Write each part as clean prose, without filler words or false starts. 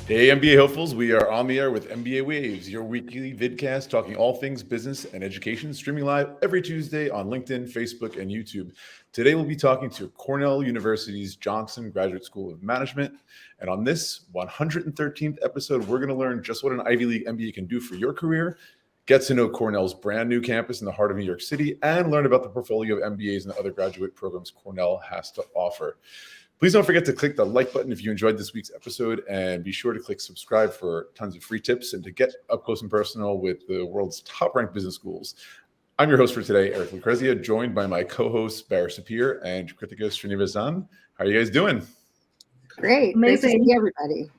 Hey, MBA hopefuls, we are on the air with MBA Waves, your weekly vidcast talking all things business and education, streaming live every Tuesday on LinkedIn, Facebook, and YouTube. Today, we'll be talking to Cornell University's Johnson Graduate School of Management. And on this 113th episode, we're going to learn just what an Ivy League MBA can do for your career, get to know Cornell's brand new campus in the heart of New York City, and learn about the portfolio of MBAs and other graduate programs Cornell has to offer. Please don't forget to click the like button if you enjoyed this week's episode, and be sure to click subscribe for tons of free tips and to get up close and personal with the world's top-ranked business schools. I'm your host for today, Eric Lucrezia, joined by my co-hosts Bara Sapir and Krithika Srinivasan. How are you guys doing? Great. Amazing. Nice to see everybody.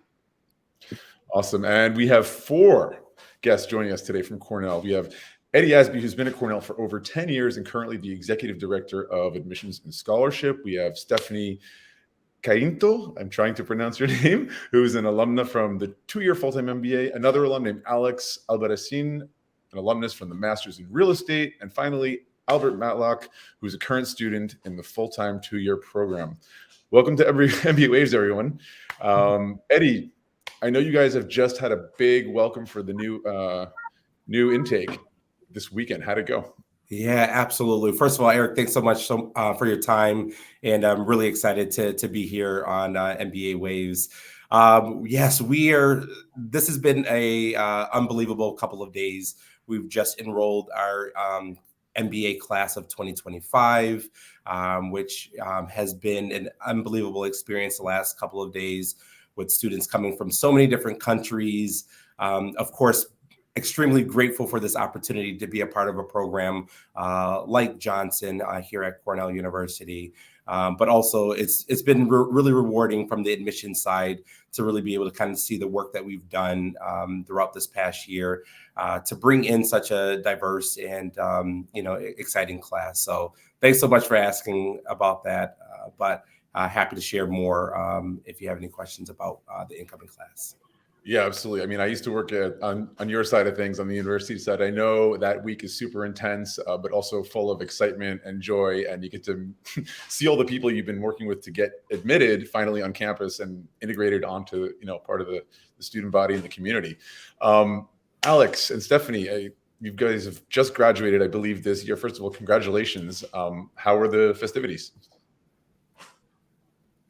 Awesome. And we have 4 guests joining us today from Cornell. We have Eddie Asbie, who's been at Cornell for over 10 years and currently the Executive Director of Admissions and Scholarship. We have Stephanie Cainto, I'm trying to pronounce your name, who's an alumna from the 2-year full-time MBA, another alum named Alex Albarracin, an alumnus from the Master's in Real Estate, and finally, Albert Matlock, who's a current student in the full-time 2-year program. Welcome to MBA Waves, everyone. Eddie, I know you guys have just had a big welcome for the new intake this weekend. How'd it go? Yeah, absolutely. First of all, Eric, thanks so much for your time. And I'm really excited to be here on MBA Waves. Yes, this has been a unbelievable couple of days. We've just enrolled our MBA class of 2025, which has been an unbelievable experience the last couple of days with students coming from so many different countries. Of course, extremely grateful for this opportunity to be a part of a program like Johnson here at Cornell University. But also it's been really rewarding from the admission side to really be able to kind of see the work that we've done throughout this past year to bring in such a diverse and exciting class. So thanks so much for asking about that. But happy to share more if you have any questions about the incoming class. Yeah, absolutely. I mean, I used to work on your side of things, on the university side. I know that week is super intense, but also full of excitement and joy. And you get to see all the people you've been working with to get admitted finally on campus and integrated onto, part of the student body and the community. Alex and Stephanie, you guys have just graduated, I believe, this year. First of all, congratulations. How were the festivities?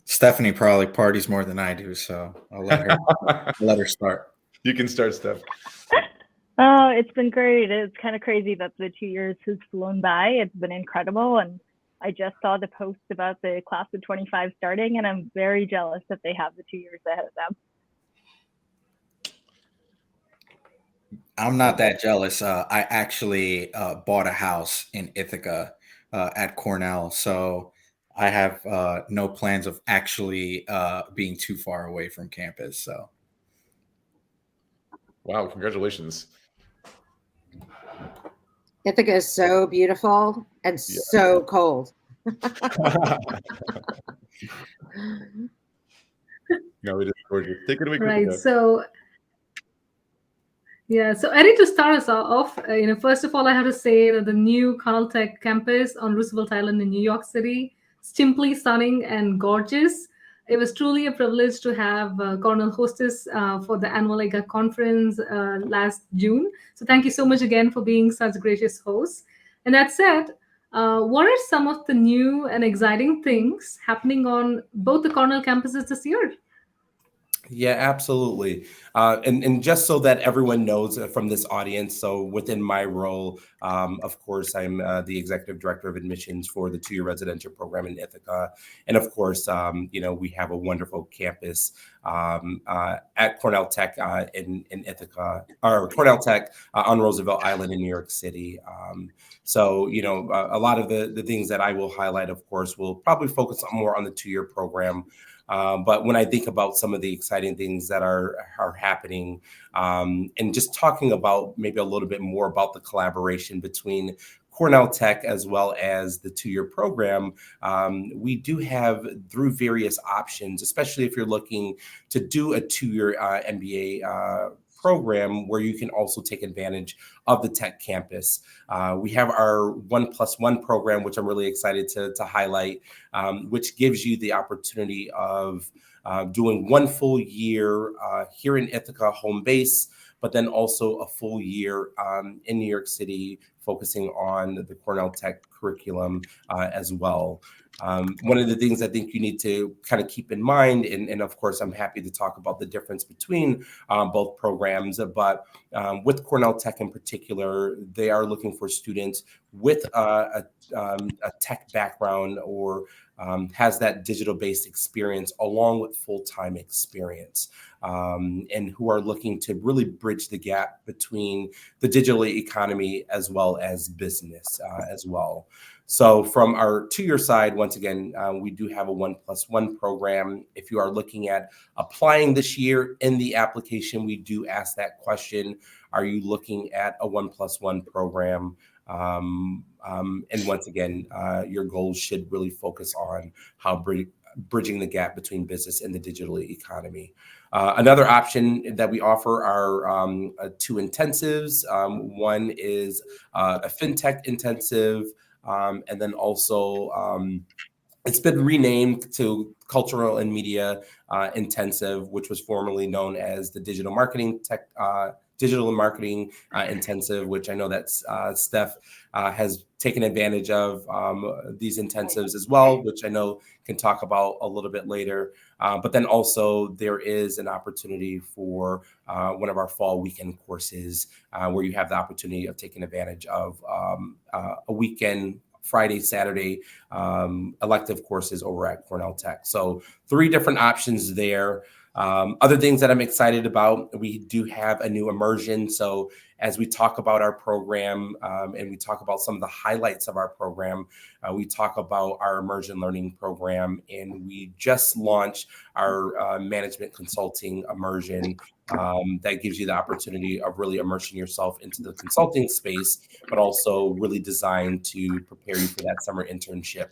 Stephanie probably parties more than I do, so I'll let her start. You can start, Steph. It's been great. It's kind of crazy that the 2 years has flown by. It's been incredible, and I just saw the post about the class of 25 starting, and I'm very jealous that they have the 2 years ahead of them. I'm not that jealous. I actually bought a house in Ithaca at Cornell, so I have no plans of actually being too far away from campus. So, wow, congratulations! Ithaca is so beautiful and so cold. No, it is gorgeous. Take it away, right? So Eddie, to start us off, first of all, I have to say that the new Cornell Tech campus on Roosevelt Island in New York City, simply stunning and gorgeous. It was truly a privilege to have Cornell host us for the annual EGA conference last June. So thank you so much again for being such a gracious host. And that said, what are some of the new and exciting things happening on both the Cornell campuses this year? Yeah, absolutely. And just so that everyone knows from this audience, so within my role, of course, I'm the Executive Director of Admissions for the 2-year residential program in Ithaca. And of course, we have a wonderful campus at Cornell Tech in Ithaca, or Cornell Tech on Roosevelt Island in New York City. So, a lot of the things that I will highlight, of course, will probably focus more on the 2-year program. But when I think about some of the exciting things that are happening, and just talking about maybe a little bit more about the collaboration between Cornell Tech as well as the 2-year program, we do have through various options, especially if you're looking to do a 2-year MBA program where you can also take advantage of the tech campus. We have our 1+1 program, which I'm really excited to highlight, which gives you the opportunity of doing 1 full year here in Ithaca, home base, but then also a full year in New York City, focusing on the Cornell Tech curriculum as well. One of the things I think you need to kind of keep in mind, and of course, I'm happy to talk about the difference between both programs, but with Cornell Tech in particular, they are looking for students with a tech background or has that digital-based experience along with full-time experience, and who are looking to really bridge the gap between the digital economy as well as business as well. So from our 2-year side, once again, we do have a 1+1 program. If you are looking at applying this year in the application, we do ask that question. Are you looking at a 1+1 program? And once again, your goals should really focus on how bridging the gap between business and the digital economy. Another option that we offer are 2 intensives. One is a fintech intensive, and then also it's been renamed to Cultural and Media Intensive, which was formerly known as the Digital and Marketing Intensive, which I know that Steph has taken advantage of these intensives as well, which I know can talk about a little bit later. But then also there is an opportunity for one of our fall weekend courses where you have the opportunity of taking advantage of a weekend, Friday, Saturday elective courses over at Cornell Tech. So 3 different options there. Other things that I'm excited about, we do have a new immersion. So as we talk about our program and we talk about some of the highlights of our program, we talk about our immersion learning program, and we just launched our management consulting immersion that gives you the opportunity of really immersing yourself into the consulting space, but also really designed to prepare you for that summer internship,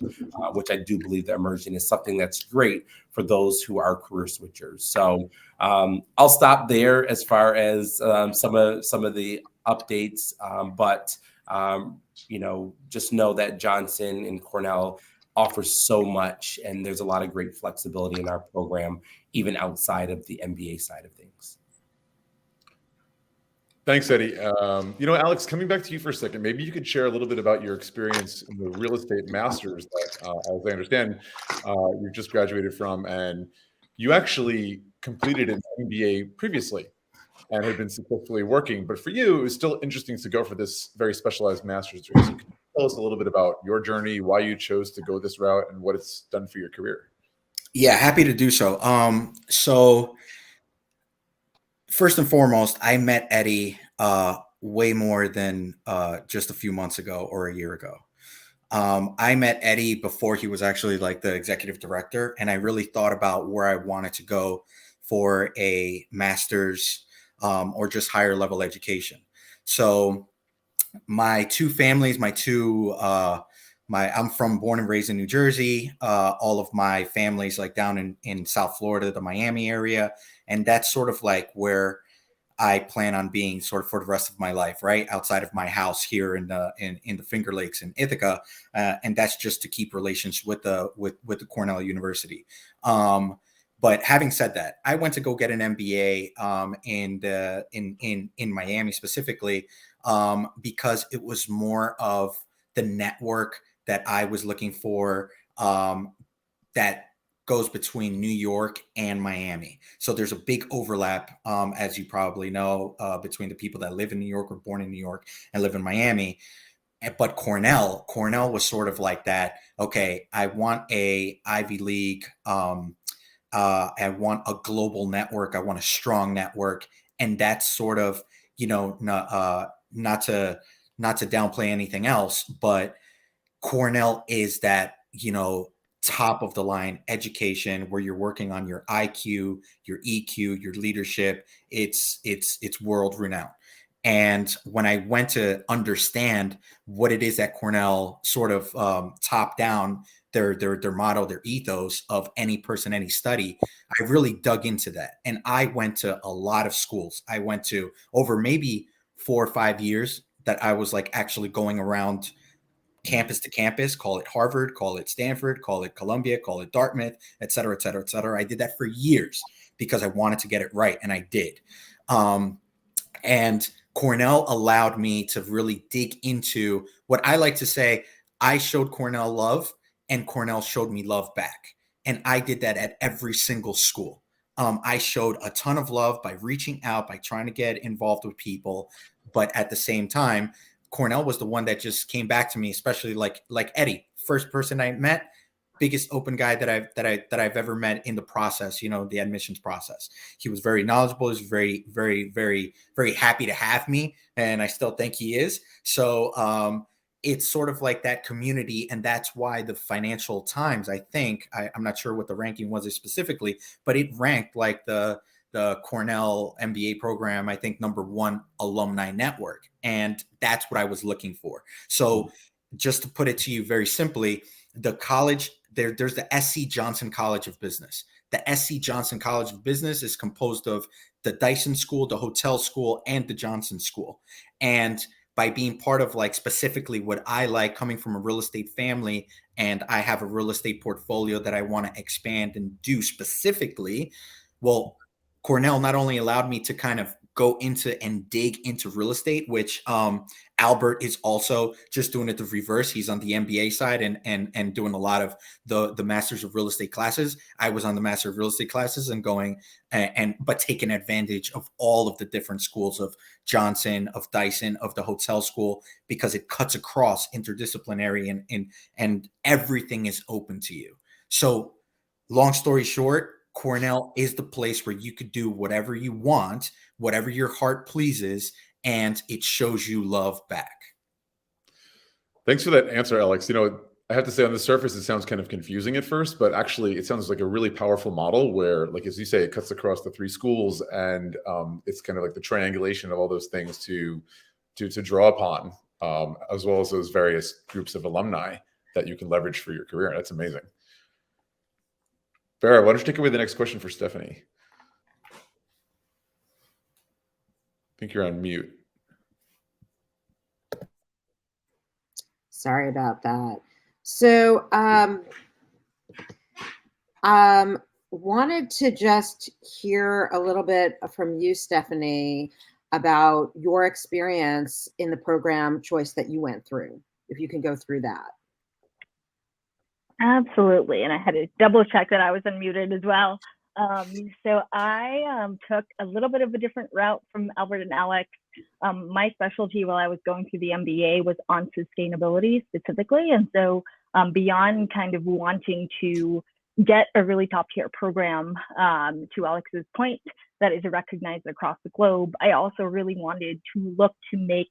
which I do believe that immersion is something that's great for those who are career switchers. So I'll stop there as far as some of the updates, but just know that Johnson and Cornell offers so much, and there's a lot of great flexibility in our program, even outside of the MBA side of things. Thanks, Eddie. Alex, coming back to you for a second, maybe you could share a little bit about your experience in the real estate masters that, as I understand, you've just graduated from, and you actually completed an MBA previously and had been successfully working. But for you, it was still interesting to go for this very specialized master's degree. So can you tell us a little bit about your journey, why you chose to go this route, and what it's done for your career? Yeah, happy to do so. So first and foremost, I met Eddie way more than just a few months ago or a year ago. I met Eddie before he was actually like the executive director, and I really thought about where I wanted to go for a master's or just higher level education. So my 2 families, I'm born and raised in New Jersey. All of my family's like down in South Florida, the Miami area. And that's sort of like where I plan on being sort of for the rest of my life, right? Outside of my house here in the Finger Lakes in Ithaca. And that's just to keep relations with the Cornell University. But having said that, I went to go get an MBA in Miami specifically because it was more of the network that I was looking for that goes between New York and Miami. So there's a big overlap, as you probably know, between the people that live in New York or born in New York and live in Miami. But Cornell was sort of like that. Okay, I want a Ivy League. I want a global network. I want a strong network. And that's sort of, not to downplay anything else, but Cornell is that, top of the line education where you're working on your IQ, your EQ, your leadership. It's world renowned. And when I went to understand what it is that Cornell sort of top down their motto, their ethos of any person, any study, I really dug into that. And I went to a lot of schools. I went to over maybe 4 or 5 years that I was like actually going around campus to campus, call it Harvard, call it Stanford, call it Columbia, call it Dartmouth, et cetera, et cetera, et cetera. I did that for years because I wanted to get it right, and I did. And Cornell allowed me to really dig into what I like to say. I showed Cornell love, and Cornell showed me love back. And I did that at every single school. I showed a ton of love by reaching out, by trying to get involved with people. But at the same time, Cornell was the one that just came back to me, especially like Eddie, first person I met, biggest open guy that I've ever met in the process, the admissions process. He was very knowledgeable. He was very, very, very, very happy to have me. And I still think he is. So it's sort of like that community. And that's why the Financial Times, I think, I'm not sure what the ranking was specifically, but it ranked like the Cornell MBA program, I think, #1 alumni network. And that's what I was looking for. So just to put it to you very simply, the college, there's the SC Johnson College of Business. The SC Johnson College of Business is composed of the Dyson School, the Hotel School, and the Johnson School. And by being part of like specifically what I like, coming from a real estate family, and I have a real estate portfolio that I want to expand and do specifically, well, Cornell not only allowed me to kind of go into and dig into real estate, which Albert is also just doing it the reverse. He's on the MBA side and doing a lot of the Masters of Real Estate classes. I was on the Master of Real Estate classes and going but taking advantage of all of the different schools of Johnson, of Dyson, of the Hotel School, because it cuts across interdisciplinary and everything is open to you. So long story short, Cornell is the place where you could do whatever you want, whatever your heart pleases, and it shows you love back. Thanks for that answer, Alex. I have to say, on the surface, it sounds kind of confusing at first, but actually it sounds like a really powerful model where, like, as you say, it cuts across the 3 schools, and it's kind of like the triangulation of all those things to draw upon, as well as those various groups of alumni that you can leverage for your career. That's amazing. Bara, why don't you take away the next question for Stephanie? I think you're on mute. Sorry about that. So wanted to just hear a little bit from you, Stephanie, about your experience in the program choice that you went through, if you can go through that. Absolutely. And I had to double check that I was unmuted as well. So I took a little bit of a different route from Albert and Alex. My specialty while I was going through the MBA was on sustainability specifically. And so beyond kind of wanting to get a really top tier program, to Alex's point, that is recognized across the globe, I also really wanted to look to make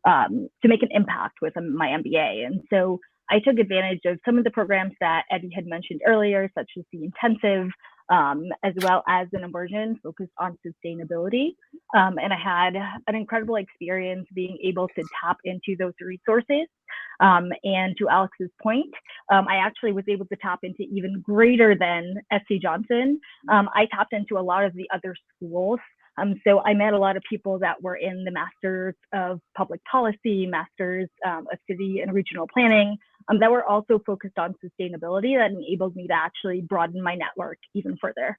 an impact with my MBA. And so I took advantage of some of the programs that Eddie had mentioned earlier, such as the intensive, as well as an immersion focused on sustainability. And I had an incredible experience being able to tap into those resources. And to Alex's point, I actually was able to tap into even greater than SC Johnson. I tapped into a lot of the other schools. So I met a lot of people that were in the Masters of Public Policy, Masters of City and Regional Planning, that were also focused on sustainability. That enabled me to actually broaden my network even further.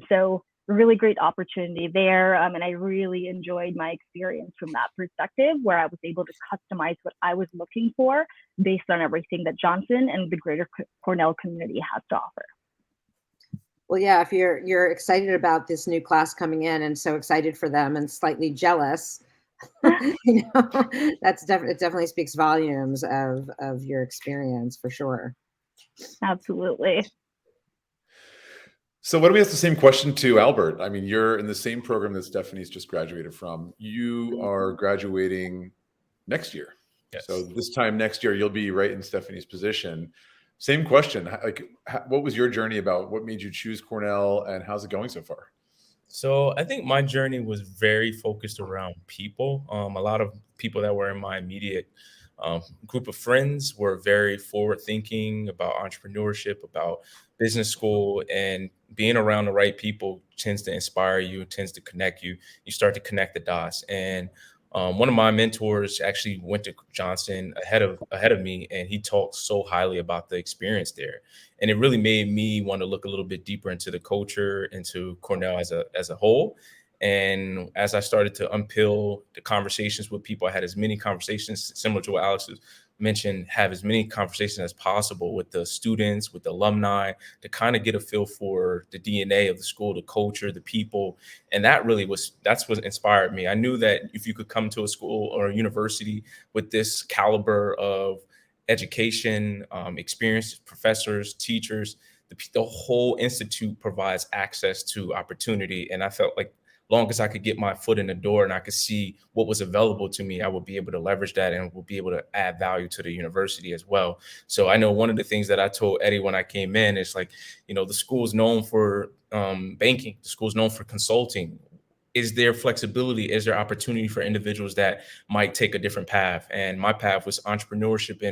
So really great opportunity there. And I really enjoyed my experience from that perspective, where I was able to customize what I was looking for based on everything that Johnson and the greater Cornell community has to offer. Well, yeah, if you're excited about this new class coming in and so excited for them and slightly jealous, it definitely speaks volumes of your experience for sure. Absolutely. So why don't we ask the same question to Albert? I mean, you're in the same program that Stephanie's just graduated from. You are graduating next year. Yes. So this time next year, you'll be right in Stephanie's position. Same question. What was your journey about? What made you choose Cornell, and how's it going so far? So I think my journey was very focused around people. A lot of people that were in my immediate group of friends were very forward thinking about entrepreneurship, about business school, and being around the right people tends to inspire you, tends to connect you. You start to connect the dots. And One of my mentors actually went to Johnson ahead of me, and he talked so highly about the experience there. And it really made me want to look a little bit deeper into the culture, into Cornell as a whole. And as I started to unpeel the conversations with people, I had as many conversations similar to what Alex mentioned, have as many conversations as possible with the students, with the alumni, to kind of get a feel for the DNA of the school, the culture, the people. And that's what inspired me. I knew that if you could come to a school or a university with this caliber of education, experienced professors, teachers, the whole institute provides access to opportunity. And I felt like long as I could get my foot in the door and I could see what was available to me, I would be able to leverage that and would be able to add value to the university as well. So I know one of the things that I told Eddie when I came in is like, the school is known for banking. The school is known for consulting. Is there flexibility? Is there opportunity for individuals that might take a different path? And my path was entrepreneurship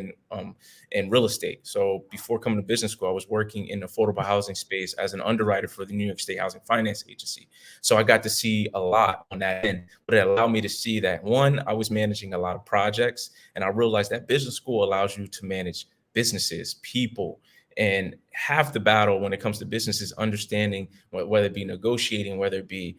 and real estate. So before coming to business school, I was working in the affordable housing space as an underwriter for the New York State Housing Finance Agency. So I got to see a lot on that end, but it allowed me to see that, one, I was managing a lot of projects, and I realized that business school allows you to manage businesses, people. And half the battle when it comes to business is understanding, whether it be negotiating, whether it be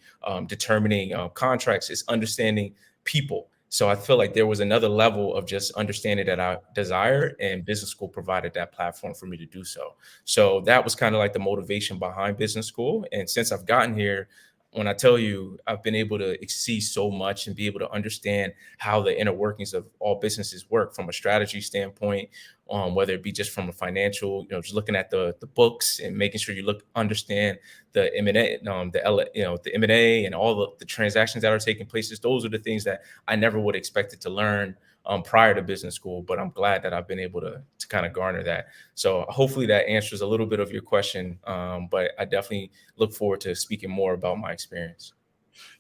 determining contracts, is understanding people. So I feel like there was another level of just understanding that I desire, and business school provided that platform for me to do so. So that was kind of like the motivation behind business school. And since I've gotten here, when I tell you, I've been able to see so much and be able to understand how the inner workings of all businesses work from a strategy standpoint, whether it be just from a financial, just looking at the books and making sure you understand the M&A, the M&A and all the transactions that are taking place. Those are the things that I never would have expected to learn prior to business school, but I'm glad that I've been able to kind of garner that. So hopefully that answers a little bit of your question, but I definitely look forward to speaking more about my experience.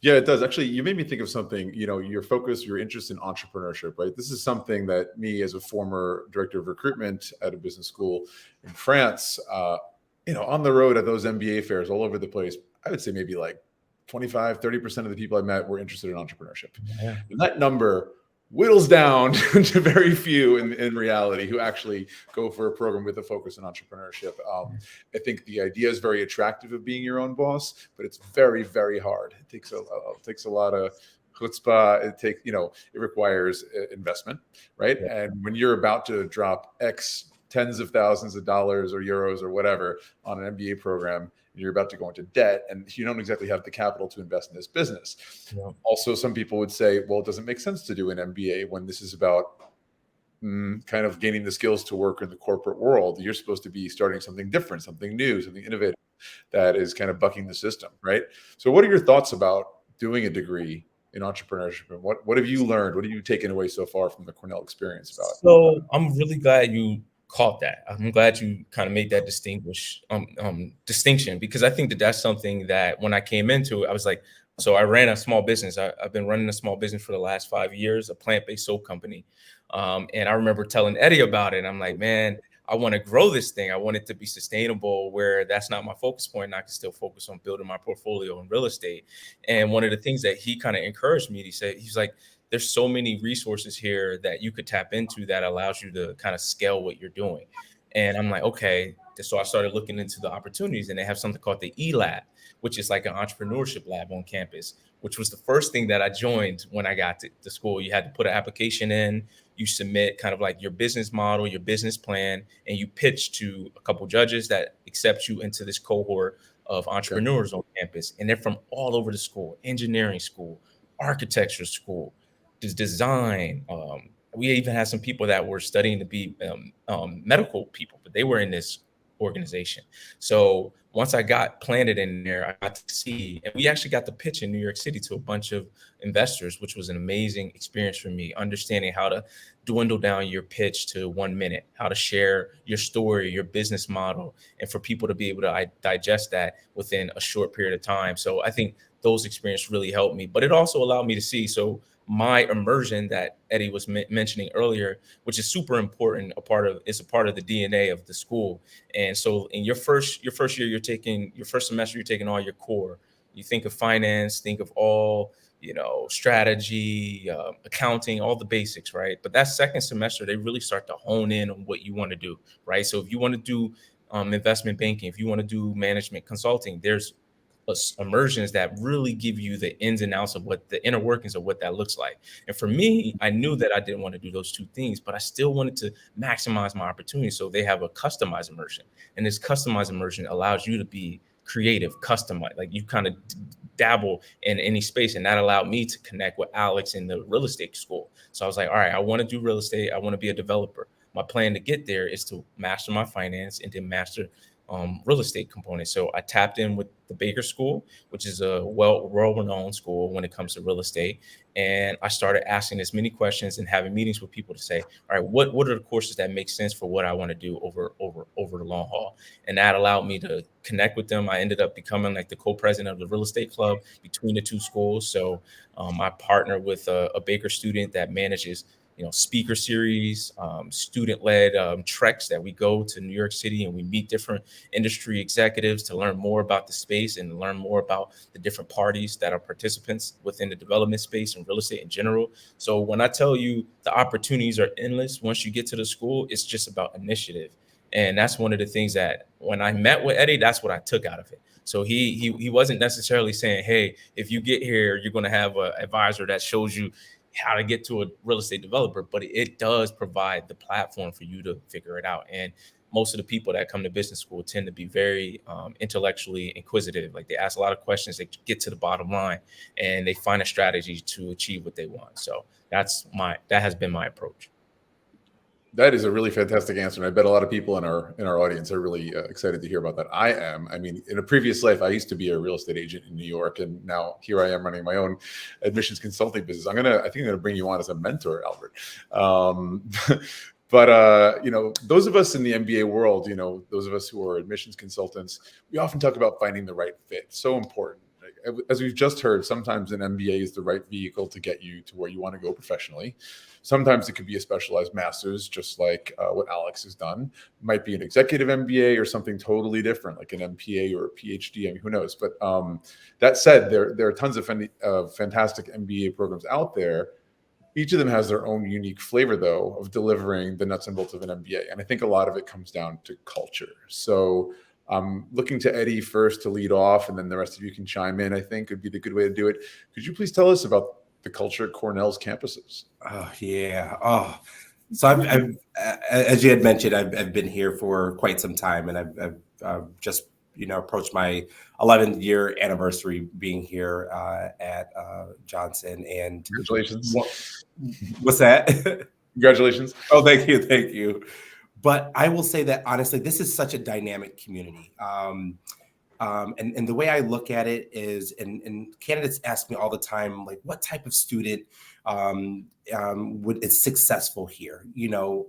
Yeah, it does. Actually, you made me think of something, your focus, your interest in entrepreneurship, right? This is something that me, as a former director of recruitment at a business school in France, on the road at those MBA fairs all over the place, I would say maybe like 25, 30% of the people I met were interested in entrepreneurship. Yeah. And that number whittles down to very few in reality who actually go for a program with a focus on entrepreneurship. I think the idea is very attractive of being your own boss, but it's very, very hard. It takes a lot of chutzpah. It requires investment, right? Yeah. And when you're about to drop X tens of thousands of dollars or euros or whatever on an MBA program, you're about to go into debt and you don't exactly have the capital to invest in this business. Yeah. Also, some people would say, well, it doesn't make sense to do an MBA when this is about kind of gaining the skills to work in the corporate world. You're supposed to be starting something different, something new, something innovative that is kind of bucking the system, right? So what are your thoughts about doing a degree in entrepreneurship? And what have you learned? What have you taken away so far from the Cornell experience about it? So I'm really glad you caught that. I'm glad you kind of made that distinction, because I think that that's something that when I came into it, I was like, so I ran a small business. I've been running a small business for the last 5 years, a plant-based soap company. And I remember telling Eddie about it. And I'm like, man, I want to grow this thing. I want it to be sustainable, where that's not my focus point. And I can still focus on building my portfolio in real estate. And one of the things that he kind of encouraged me, he's like, there's so many resources here that you could tap into that allows you to kind of scale what you're doing. And I'm like, okay. So I started looking into the opportunities, and they have something called the E-Lab, which is like an entrepreneurship lab on campus, which was the first thing that I joined when I got to the school. You had to put an application in, you submit kind of like your business model, your business plan, and you pitch to a couple judges that accept you into this cohort of entrepreneurs on campus. And they're from all over the school: engineering school, architecture school, design. We even had some people that were studying to be medical people, but they were in this organization. So once I got planted in there, I got to see, and we actually got to pitch in New York City to a bunch of investors, which was an amazing experience for me, understanding how to dwindle down your pitch to 1 minute, how to share your story, your business model, and for people to be able to digest that within a short period of time. So I think those experiences really helped me, but it also allowed me to see, so my immersion that Eddie was mentioning earlier, which is super important, it's a part of the DNA of the school. And so in your first year, your first semester, you're taking all your core. You think of finance, think of all strategy, accounting, all the basics, right? But that second semester, they really start to hone in on what you want to do, right? So if you want to do investment banking, if you want to do management consulting, there's immersions that really give you the ins and outs of what the inner workings of what that looks like. And for me, I knew that I didn't want to do those two things, but I still wanted to maximize my opportunity. So they have a customized immersion, and this customized immersion allows you to be creative, customized, like you kind of dabble in any space. And that allowed me to connect with Alex in the real estate school. So I was like, all right, I want to do real estate. I want to be a developer. My plan to get there is to master my finance and then master real estate component. So I tapped in with the Baker School, which is a well-renowned school when it comes to real estate. And I started asking as many questions and having meetings with people to say, all right, what are the courses that make sense for what I want to do over the long haul? And that allowed me to connect with them. I ended up becoming like the co-president of the real estate club between the two schools. So I partnered with a Baker student that manages speaker series, student-led treks that we go to New York City, and we meet different industry executives to learn more about the space and learn more about the different parties that are participants within the development space and real estate in general. So when I tell you the opportunities are endless, once you get to the school, it's just about initiative. And that's one of the things that when I met with Eddie, that's what I took out of it. So he wasn't necessarily saying, hey, if you get here, you're going to have an advisor that shows you how to get to a real estate developer, but it does provide the platform for you to figure it out. And most of the people that come to business school tend to be very intellectually inquisitive. Like they ask a lot of questions, they get to the bottom line, and they find a strategy to achieve what they want. So that has been my approach. That is a really fantastic answer. And I bet a lot of people in our audience are really excited to hear about that. I mean, in a previous life, I used to be a real estate agent in New York, and now here I am running my own admissions consulting business. I think I'm going to bring you on as a mentor, Albert. But those of us in the MBA world, those of us who are admissions consultants, we often talk about finding the right fit. So important. As we've just heard, sometimes an MBA is the right vehicle to get you to where you want to go professionally. Sometimes it could be a specialized master's, just like what Alex has done. It might be an executive MBA or something totally different, like an MPA or a PhD. I mean, who knows? But that said, there are tons of fantastic MBA programs out there. Each of them has their own unique flavor, though, of delivering the nuts and bolts of an MBA. And I think a lot of it comes down to culture. So I'm looking to Eddie first to lead off, and then the rest of you can chime in, I think would be the good way to do it. Could you please tell us about the culture at Cornell's campuses? Oh, yeah. Oh, so I've as you had mentioned, I've been here for quite some time, and I've just, approached my 11th year anniversary being here at Johnson. And Congratulations. What's that? Congratulations. Oh, thank you. But I will say that honestly, this is such a dynamic community. And the way I look at it is, and candidates ask me all the time, like, what type of student is successful here?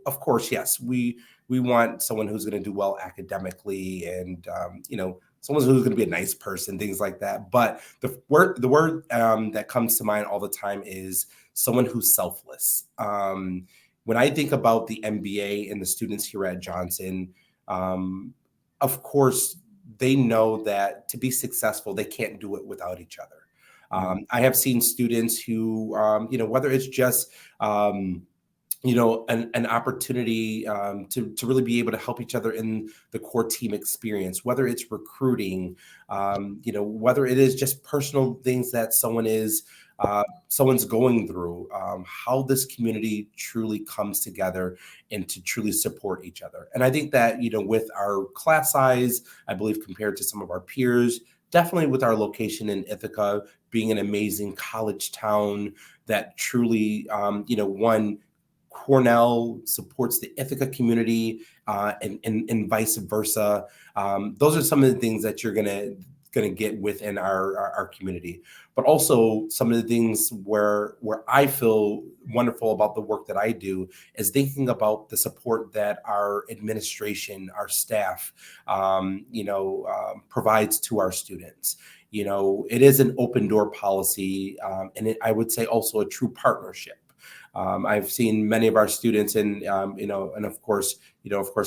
Of course, yes, we want someone who's going to do well academically, and someone who's going to be a nice person, things like that. But the word that comes to mind all the time is someone who's selfless. When I think about the MBA and the students here at Johnson, of course, they know that to be successful, they can't do it without each other. I have seen students who, whether it's just, an opportunity to really be able to help each other in the core team experience, whether it's recruiting, whether it is just personal things that someone's going through, how this community truly comes together and to truly support each other. And I think that, with our class size, I believe compared to some of our peers, definitely with our location in Ithaca being an amazing college town that truly, Cornell supports the Ithaca community and vice versa. Those are some of the things that you're going to get within our community, but also some of the things where I feel wonderful about the work that I do is thinking about the support that our administration, our staff, provides to our students. It is an open door policy, and I would say also a true partnership. I've seen many of our students, and of course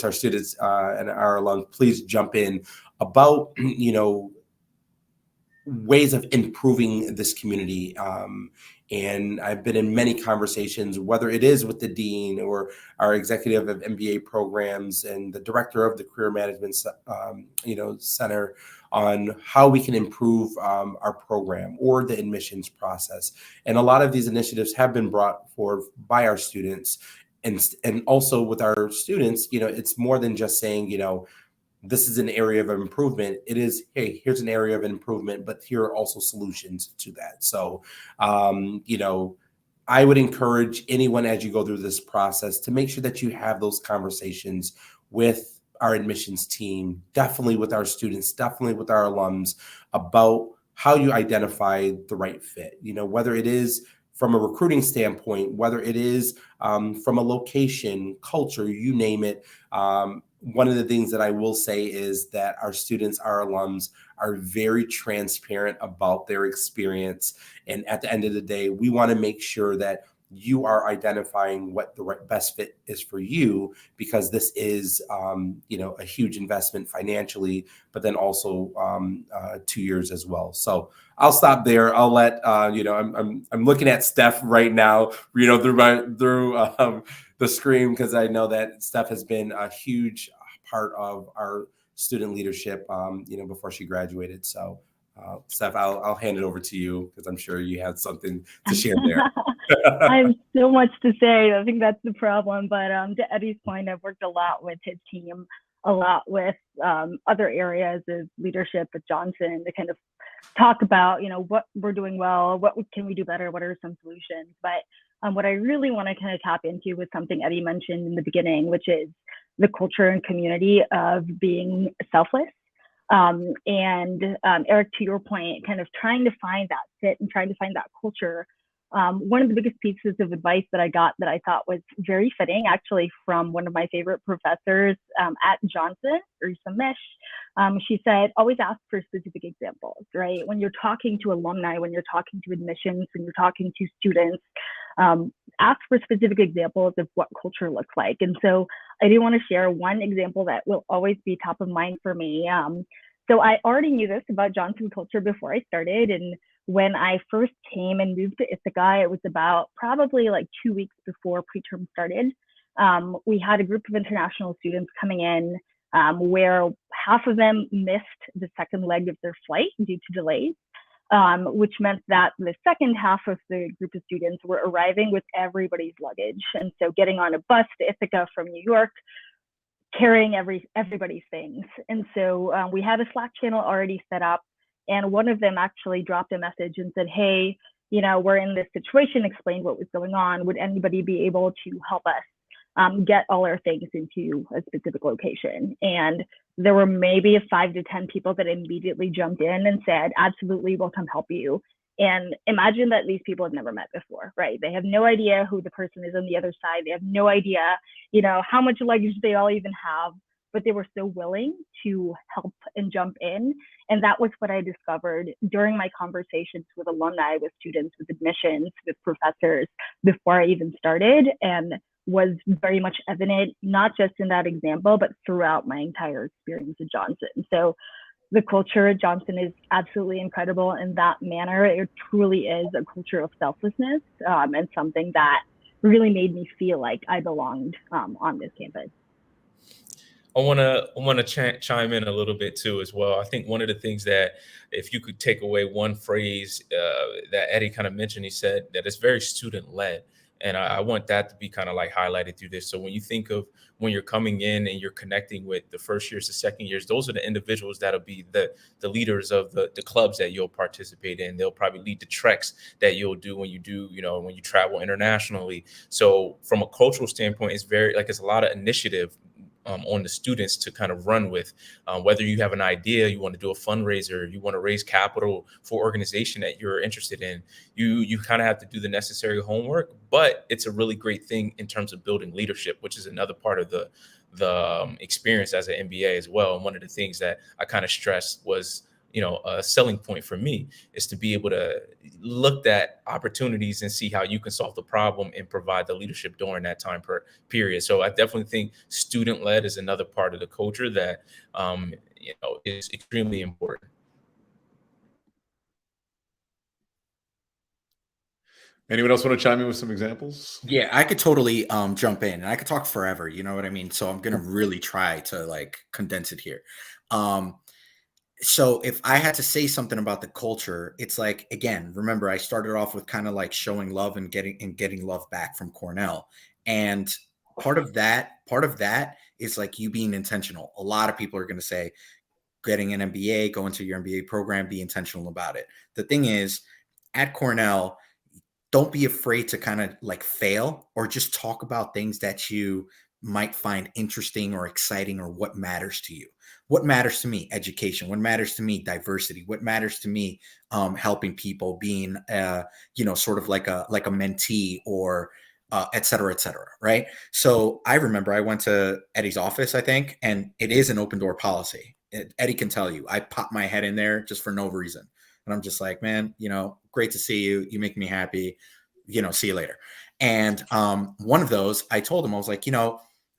our students and our alums, please jump in about ways of improving this community. And I've been in many conversations, whether it is with the dean or our executive of MBA programs and the director of the career management, center, on how we can improve our program or the admissions process. And a lot of these initiatives have been brought forward by our students, and also with our students, it's more than just saying, this is an area of improvement. It is, hey, here's an area of improvement, but here are also solutions to that. So, I would encourage anyone as you go through this process to make sure that you have those conversations with our admissions team, definitely with our students, definitely with our alums, about how you identify the right fit, whether it is from a recruiting standpoint, whether it is from a location, culture, you name it. One of the things that I will say is that our students, our alums, are very transparent about their experience. And at the end of the day, we want to make sure that you are identifying what the best fit is for you, because this is, a huge investment financially, but then also 2 years as well. So I'll stop there. I'll let I'm looking at Steph right now, through the screen, because I know that Steph has been a huge part of our student leadership, before she graduated. So Steph, I'll hand it over to you, because I'm sure you have something to share there. I have so much to say. I think that's the problem. But to Eddie's point, I've worked a lot with his team, a lot with other areas of leadership with Johnson, to kind of talk about, what we're doing well, what can we do better, what are some solutions. But what I really want to kind of tap into was something Eddie mentioned in the beginning, which is the culture and community of being selfless. Eric, to your point, kind of trying to find that fit and trying to find that culture. One of the biggest pieces of advice that I got that I thought was very fitting, actually, from one of my favorite professors at Johnson, Risa Mish. She said, always ask for specific examples, right? When you're talking to alumni, when you're talking to admissions, when you're talking to students, ask for specific examples of what culture looks like. And so I do want to share one example that will always be top of mind for me. So I already knew this about Johnson culture before I started. And when I first came and moved to Ithaca, it was about probably like 2 weeks before preterm started. We had a group of international students coming in where half of them missed the second leg of their flight due to delays. Which meant that the second half of the group of students were arriving with everybody's luggage. And so getting on a bus to Ithaca from New York, carrying everybody's things. And so we had a Slack channel already set up. And one of them actually dropped a message and said, hey, we're in this situation, explained what was going on. Would anybody be able to help us get all our things into a specific location? And there were maybe 5 to 10 people that immediately jumped in and said, absolutely, we'll come help you. And imagine that these people have never met before, right? They have no idea who the person is on the other side. They have no idea, how much luggage they all even have, but they were so willing to help and jump in. And that was what I discovered during my conversations with alumni, with students, with admissions, with professors before I even started, and was very much evident, not just in that example, but throughout my entire experience at Johnson. So the culture at Johnson is absolutely incredible in that manner. It truly is a culture of selflessness, and something that really made me feel like I belonged on this campus. I want to chime in a little bit too as well. I think one of the things that, if you could take away one phrase that Eddie kind of mentioned, he said that it's very student led. And I want that to be kind of like highlighted through this. So when you think of when you're coming in and you're connecting with the first years, the second years, those are the individuals that'll be the leaders of the clubs that you'll participate in. They'll probably lead the treks that you'll do when you travel internationally. So from a cultural standpoint, it's it's a lot of initiative on the students to kind of run with, whether you have an idea, you want to do a fundraiser, you want to raise capital for organization that you're interested in, you kind of have to do the necessary homework. But it's a really great thing in terms of building leadership, which is another part of the experience as an MBA as well. And one of the things that I kind of stressed was, a selling point for me is to be able to look at opportunities and see how you can solve the problem and provide the leadership during that time period. So I definitely think student-led is another part of the culture that, is extremely important. Anyone else want to chime in with some examples? Yeah, I could totally jump in, and I could talk forever. You know what I mean? So I'm gonna really try to like condense it here. So if I had to say something about the culture, it's like, again, remember I started off with kind of like showing love and getting love back from Cornell. And part of that is like you being intentional. A lot of people are going to say getting an MBA, go into your MBA program, be intentional about it. The thing is, at Cornell, don't be afraid to kind of like fail or just talk about things that you might find interesting or exciting or what matters to you. What matters to me? Education. What matters to me? Diversity. What matters to me? Helping people, being, sort of like a mentee or et cetera, right? So I remember I went to Eddie's office, I think, and it is an open door policy. Eddie can tell you, I pop my head in there just for no reason. And I'm just like, man, great to see you. You make me happy. See you later. And one of those, I told him, I was like,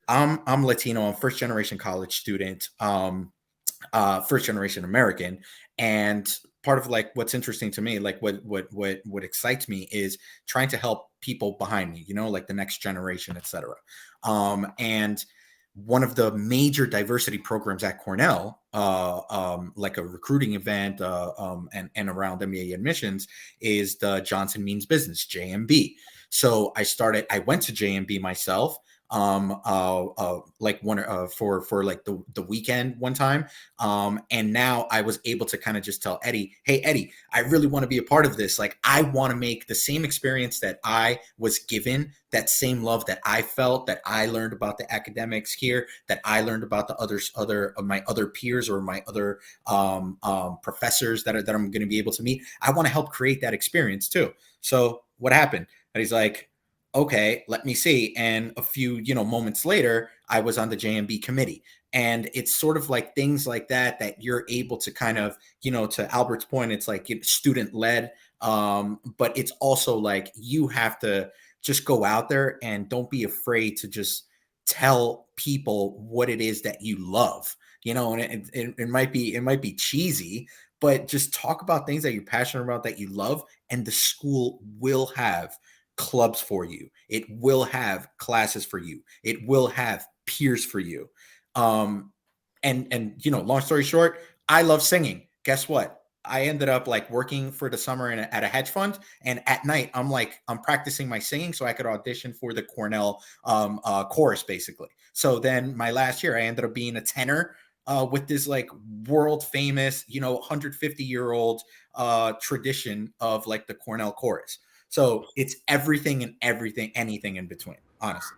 I'm Latino. I'm first generation college student, first generation American. And part of like what's interesting to me, like what excites me is trying to help people behind me, like the next generation, et cetera. And one of the major diversity programs at Cornell, like a recruiting event and around MBA admissions, is the Johnson Means Business, JMB. So I went to JMB myself, like for like the weekend one time. And now I was able to kind of just tell Eddie, hey, Eddie, I really want to be a part of this. Like, I want to make the same experience that I was given, that same love that I felt, that I learned about the academics here, that I learned about my other peers or my other professors that I'm going to be able to meet. I want to help create that experience too. So what happened? And he's like, okay, let me see. And a few, moments later, I was on the JMB committee. And it's sort of like things like that you're able to kind of, to Albert's point, it's like student led. But it's also like you have to just go out there and don't be afraid to just tell people what it is that you love, and it might be cheesy, but just talk about things that you're passionate about, that you love, and the school will have clubs for you. It will have classes for you. It will have peers for you. And long story short, I love singing. Guess what? I ended up like working for the summer at a hedge fund, and at night I'm practicing my singing so I could audition for the Cornell chorus, basically. So then my last year, I ended up being a tenor with this like world famous, 150-year-old tradition of like the Cornell chorus. So it's everything and anything in between, honestly.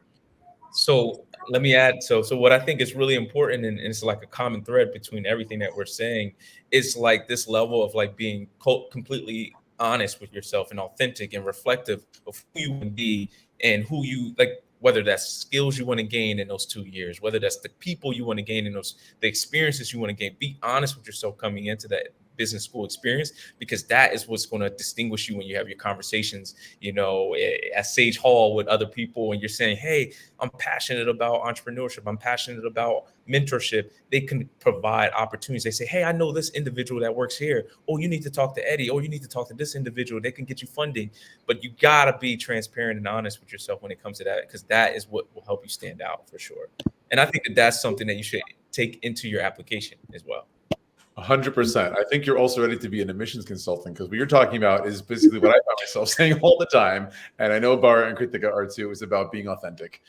So let me add. So what I think is really important, and it's like a common thread between everything that we're saying, is like this level of like being completely honest with yourself and authentic and reflective of who you want to be and who you like, whether that's skills you want to gain in those 2 years, whether that's the people you want to gain in the experiences you want to gain. Be honest with yourself coming into that business school experience, because that is what's going to distinguish you when you have your conversations, at Sage Hall with other people, and you're saying, hey, I'm passionate about entrepreneurship, I'm passionate about mentorship. They can provide opportunities. They say, hey, I know this individual that works here. Oh, you need to talk to Eddie. Oh, you need to talk to this individual. They can get you funding. But you got to be transparent and honest with yourself when it comes to that, because that is what will help you stand out for sure. And I think that that's something that you should take into your application as well. 100%. I think you're also ready to be an admissions consultant, because what you're talking about is basically what I find myself saying all the time. And I know Bara and Krithika are too. It's about being authentic,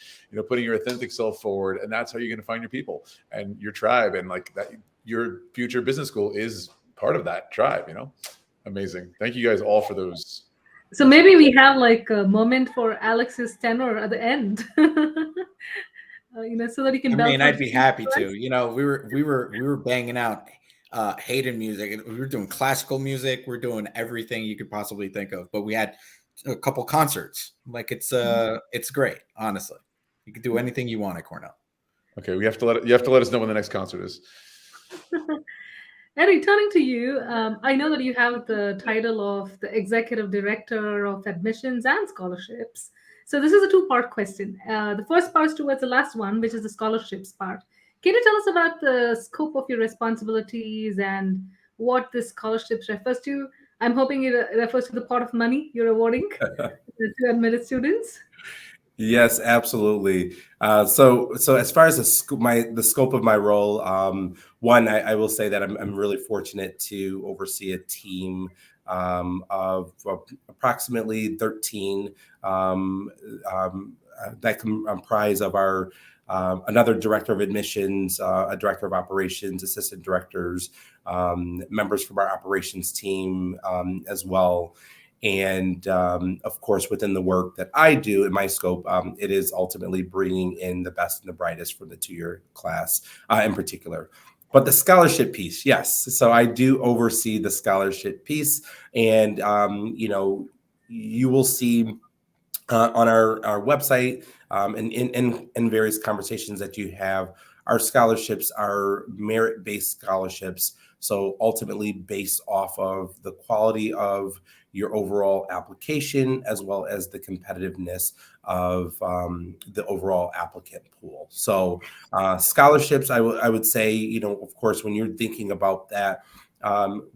putting your authentic self forward. And that's how you're going to find your people and your tribe. And like that, your future business school is part of that tribe, Amazing. Thank you guys all for those. So maybe we have like a moment for Alex's tenor at the end. So that you can. I mean, I'd be happy to. We were banging out Hayden music. We were doing classical music. We're doing everything you could possibly think of. But we had a couple concerts. Like it's great. Honestly, you could do anything you want at Cornell. Okay, you have to let us know when the next concert is. Eddie, turning to you, I know that you have the title of the Executive Director of Admissions and Scholarships. So this is a two-part question. The first part is towards the last one, which is the scholarships part. Can you tell us about the scope of your responsibilities and what this scholarships refers to? I'm hoping it refers to the pot of money you're awarding to admitted students. Yes, absolutely. So as far as the scope of my role, one, I will say that I'm really fortunate to oversee a team of approximately 13 that comprise of our another director of admissions, a director of operations, assistant directors, members from our operations team as well. And of course, within the work that I do in my scope, it is ultimately bringing in the best and the brightest from the two-year class in particular. But the scholarship piece, yes. So I do oversee the scholarship piece. And, you will see on our website and in various conversations that you have, our scholarships are merit-based scholarships. So ultimately based off of the quality of your overall application, as well as the competitiveness of the overall applicant pool. So scholarships, I would say, of course, when you're thinking about that,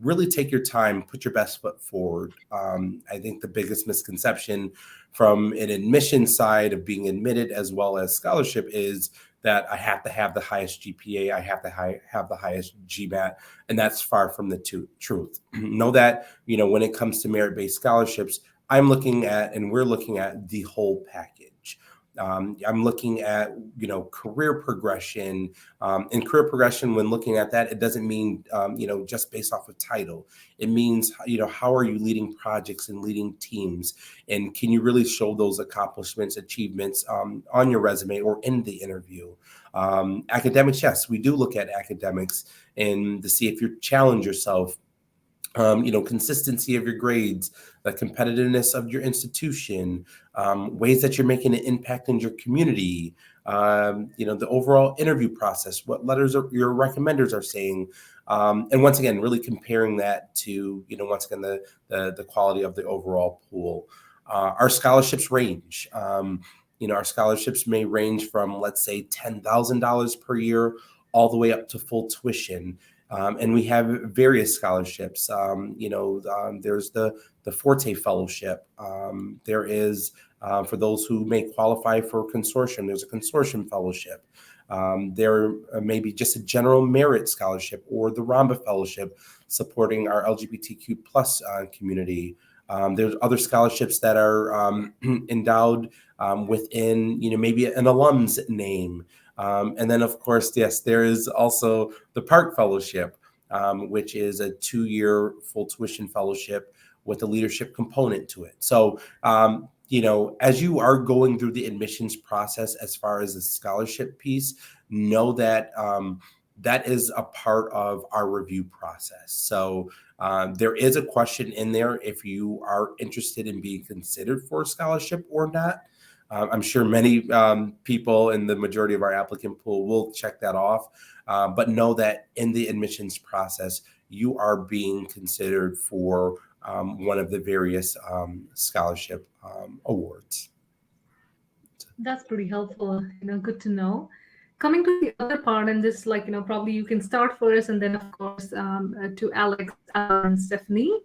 really take your time, put your best foot forward. I think the biggest misconception from an admission side of being admitted as well as scholarship is that I have to have the highest GPA, I have to have the highest GMAT, and that's far from the truth. Know that, when it comes to merit-based scholarships, I'm looking at, and we're looking at the whole package. I'm looking at, career progression. And career progression, when looking at that, it doesn't mean, just based off of title. It means, how are you leading projects and leading teams? And can you really show those accomplishments, achievements on your resume or in the interview? Academics, yes, we do look at academics and to see if you challenge yourself. Consistency of your grades, the competitiveness of your institution, ways that you're making an impact in your community, the overall interview process, what letters your recommenders are saying. And once again, really comparing that to, once again, the quality of the overall pool. Our scholarships range. Our scholarships may range from, let's say, $10,000 per year all the way up to full tuition. And we have various scholarships. There's the Forte Fellowship. There is, for those who may qualify for a consortium, there's a consortium fellowship. There may be just a general merit scholarship or the Ramba Fellowship supporting our LGBTQ plus community. There's other scholarships that are endowed within, maybe an alum's name. And then, of course, yes, there is also the Park Fellowship, which is a 2-year full tuition fellowship with a leadership component to it. So, as you are going through the admissions process, as far as the scholarship piece, know that that is a part of our review process. So there is a question in there if you are interested in being considered for a scholarship or not. I'm sure many people in the majority of our applicant pool will check that off, but know that in the admissions process, you are being considered for one of the various scholarship awards. That's pretty helpful. Good to know. Coming to the other part, and this, probably you can start first, and then of course to Alex and Stephanie.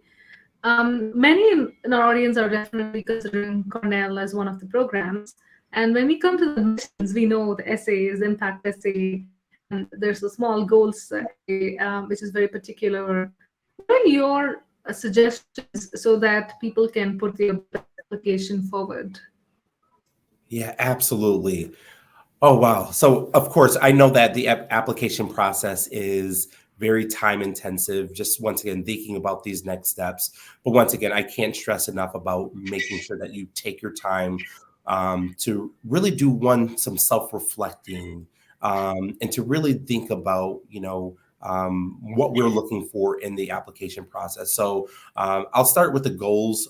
Many in our audience are definitely considering Cornell as one of the programs. And when we come to the admissions, we know the essays, impact essay, and there's a small goals essay, which is very particular. What are your suggestions so that people can put their application forward? Yeah, absolutely. Oh, wow. So, of course, I know that the application process is very time intensive, just once again, thinking about these next steps. But once again, I can't stress enough about making sure that you take your time to really do some self-reflecting and to really think about, what we're looking for in the application process. So I'll start with the goals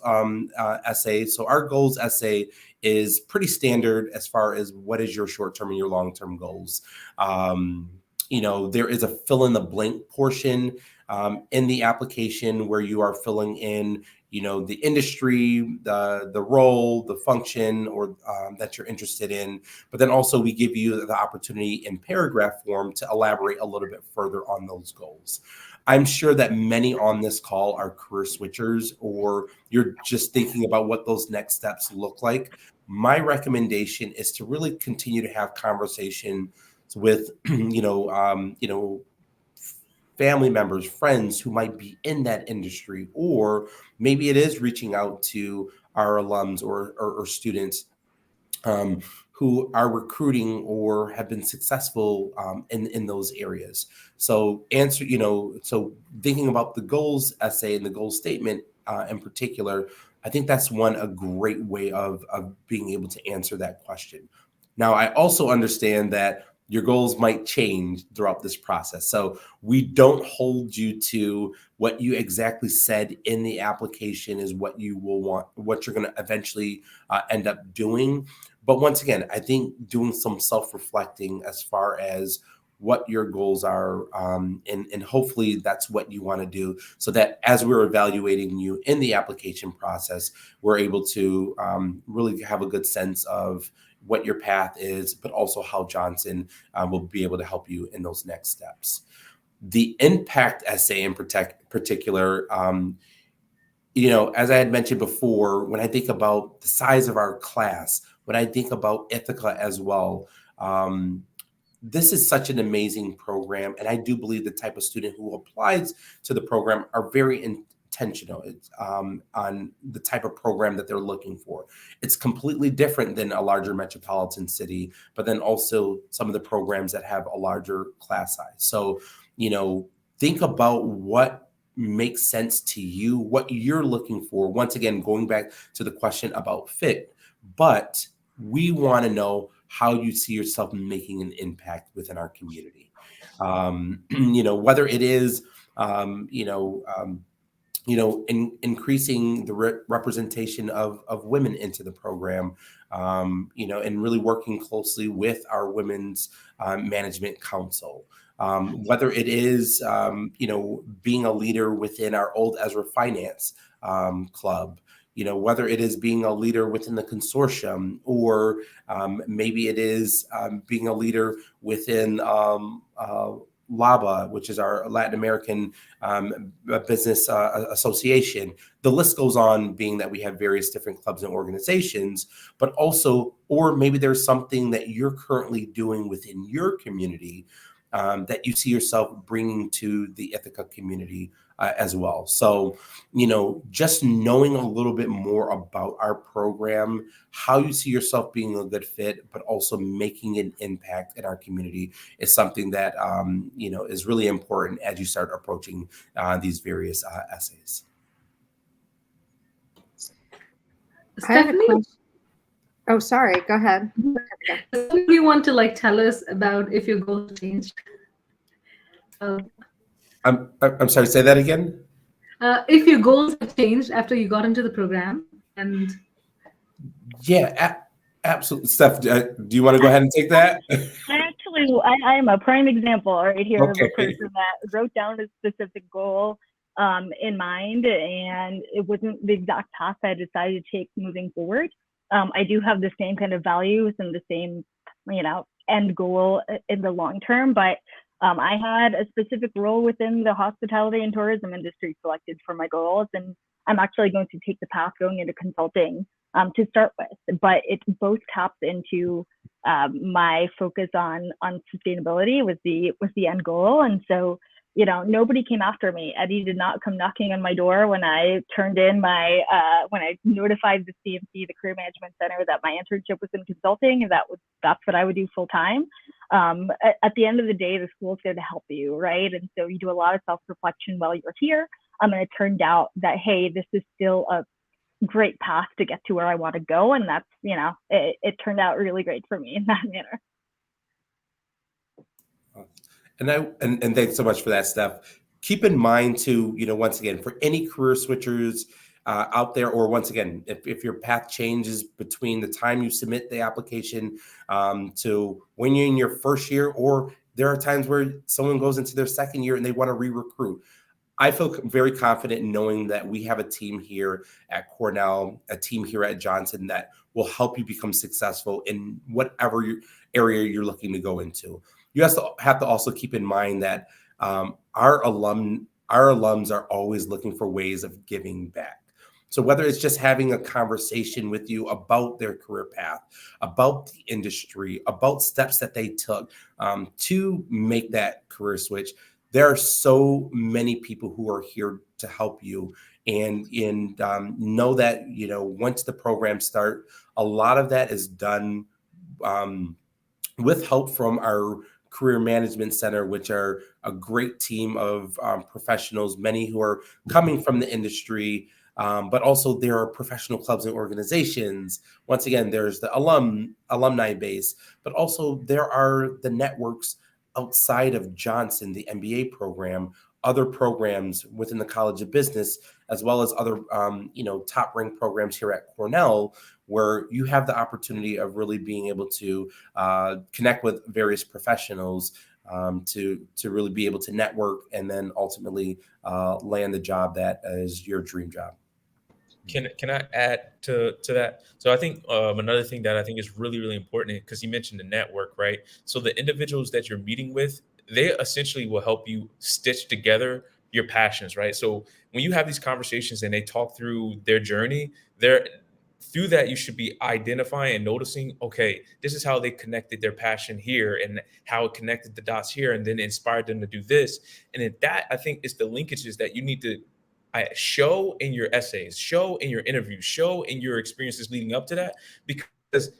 essay. So our goals essay is pretty standard as far as what is your short-term and your long-term goals. There is a fill in the blank portion in the application where you are filling in, the industry, the role, the function, or that you're interested in. But then also we give you the opportunity in paragraph form to elaborate a little bit further on those goals. I'm sure that many on this call are career switchers, or you're just thinking about what those next steps look like. My recommendation is to really continue to have conversations with, family members, friends who might be in that industry, or maybe it is reaching out to our alums or students who are recruiting or have been successful in those areas. So so thinking about the goals essay and the goal statement in particular, I think that's a great way of being able to answer that question. Now, I also understand that your goals might change throughout this process. So we don't hold you to what you exactly said in the application is what you will want, what you're going to eventually end up doing. But once again, I think doing some self-reflecting as far as what your goals are, and hopefully that's what you want to do, so that as we're evaluating you in the application process, we're able to really have a good sense of what your path is, but also how Johnson will be able to help you in those next steps. The impact essay in particular, as I had mentioned before, when I think about the size of our class, when I think about Ithaca as well, this is such an amazing program. And I do believe the type of student who applies to the program are very intentional on the type of program that they're looking for. It's completely different than a larger metropolitan city, but then also some of the programs that have a larger class size. So, think about what makes sense to you, what you're looking for. Once again, going back to the question about fit, but we want to know how you see yourself making an impact within our community. Whether it is, increasing the representation of women into the program, and really working closely with our women's management council. Whether it is, being a leader within our Old Ezra Finance club, whether it is being a leader within the consortium, or maybe it is being a leader within LABA, which is our Latin American Business Association. The list goes on, being that we have various different clubs and organizations, but also, or maybe there's something that you're currently doing within your community that you see yourself bringing to the Ithaca community as well. So, just knowing a little bit more about our program, how you see yourself being a good fit, but also making an impact in our community is something that, is really important as you start approaching these various essays. Stephanie, oh, sorry, go ahead. do you want to tell us about if your goals changed? I'm sorry, say that again. If your goals have changed after you got into the program, and absolutely. Steph, do you want to go ahead and take that? Actually, I am a prime example right here Okay. of a person that wrote down a specific goal in mind, and it wasn't the exact path I decided to take moving forward. I do have the same kind of values and the same, end goal in the long term, but I had a specific role within the hospitality and tourism industry selected for my goals, and I'm actually going to take the path going into consulting to start with. But it both taps into my focus on sustainability with the end goal, and so nobody came after me. Eddie did not come knocking on my door when I turned in my when I notified the CMC, the Career Management Center, that my internship was in consulting, and that's what I would do full time. At the end of the day, the school's there to help you, right? And so you do a lot of self-reflection while you're here. And it turned out that, hey, this is still a great path to get to where I want to go, and that's it turned out really great for me in that manner. And thanks so much for that, Steph. Keep in mind too, once again, for any career switchers out there, or once again, if your path changes between the time you submit the application to when you're in your first year, or there are times where someone goes into their second year and they want to re-recruit. I feel very confident in knowing that we have a team here at Cornell, a team here at Johnson that will help you become successful in whatever area you're looking to go into. You have to also keep in mind that our alums are always looking for ways of giving back. So whether it's just having a conversation with you about their career path, about the industry, about steps that they took to make that career switch, there are so many people who are here to help you, and know that once the programs start, a lot of that is done with help from our Career Management Center, which are a great team of professionals, many who are coming from the industry, but also there are professional clubs and organizations. Once again, there's the alumni base, but also there are the networks outside of Johnson, the MBA program, other programs within the College of Business, as well as other top ranked programs here at Cornell, where you have the opportunity of really being able to connect with various professionals to really be able to network and then ultimately land the job that is your dream job. Can I add to that? So I think another thing that I think is really, really important, because you mentioned the network, right? So the individuals that you're meeting with, they essentially will help you stitch together your passions, right? So when you have these conversations and they talk through their journey, through that you should be identifying and noticing, okay, this is how they connected their passion here and how it connected the dots here and then inspired them to do this. And then that, I think, is the linkages that you need to show in your essays, show in your interviews, show in your experiences leading up to that. Because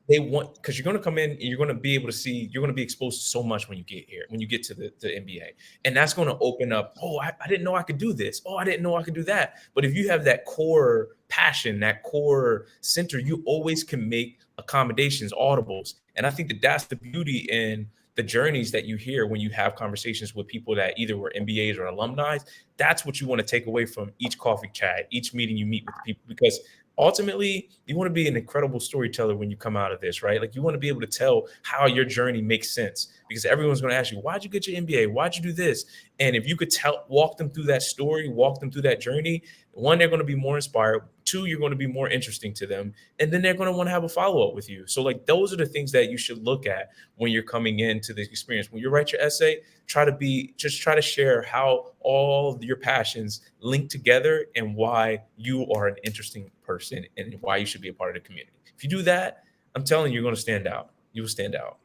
because you're going to come in and you're going to be able to see, you're going to be exposed to so much when you get here, when you get to the MBA. And that's going to open up, oh, I didn't know I could do this. Oh, I didn't know I could do that. But if you have that core passion, that core center, you always can make accommodations, audibles. And I think that's the beauty in the journeys that you hear when you have conversations with people that either were MBAs or alumni. That's what you want to take away from each coffee chat, each meeting you meet with people, because ultimately you want to be an incredible storyteller when you come out of this, right? Like you want to be able to tell how your journey makes sense, because everyone's going to ask you, why'd you get your MBA? Why'd you do this? And if you could walk them through that story, walk them through that journey, one, they're going to be more inspired. Two, you're going to be more interesting to them. And then they're going to want to have a follow-up with you. So like, those are the things that you should look at when you're coming into this experience. When you write your essay, try to share how all your passions link together and why you are an interesting person and why you should be a part of the community. If you do that, I'm telling you, you're going to stand out. You will stand out.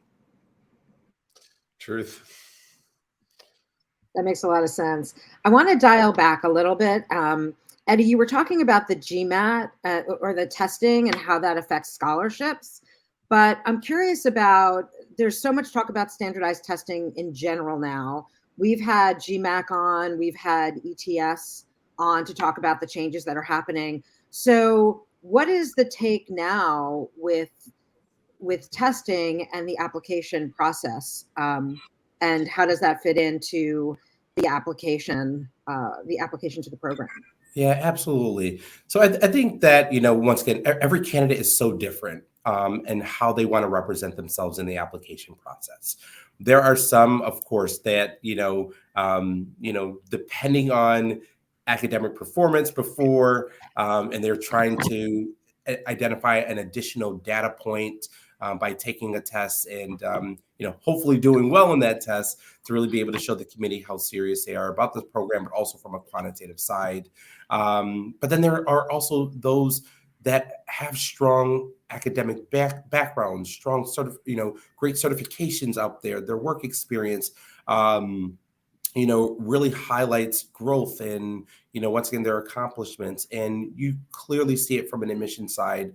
Truth. That makes a lot of sense. I want to dial back a little bit. Eddie, you were talking about the GMAT or the testing and how that affects scholarships. But I'm curious about, there's so much talk about standardized testing in general now. We've had GMAC on, we've had ETS on to talk about the changes that are happening. So what is the take now with testing and the application process? And how does that fit into the application to the program? Yeah, absolutely. So I think that, once again, every candidate is so different and how they want to represent themselves in the application process. There are some, of course, that, depending on academic performance before, and they're trying to identify an additional data point by taking a test and, hopefully doing well in that test to really be able to show the committee how serious they are about this program, but also from a quantitative side. But then there are also those that have strong academic backgrounds, strong great certifications out there, their work experience, really highlights growth and, once again, their accomplishments. And you clearly see it from an admission side,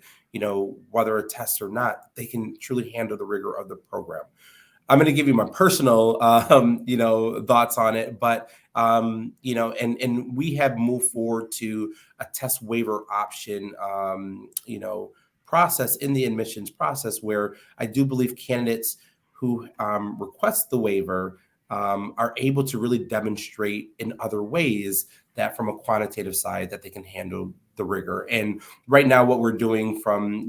whether a test or not, they can truly handle the rigor of the program. I'm going to give you my personal, thoughts on it, but, and we have moved forward to a test waiver option, process in the admissions process, where I do believe candidates who request the waiver are able to really demonstrate in other ways that from a quantitative side that they can handle the rigor. And right now what we're doing from,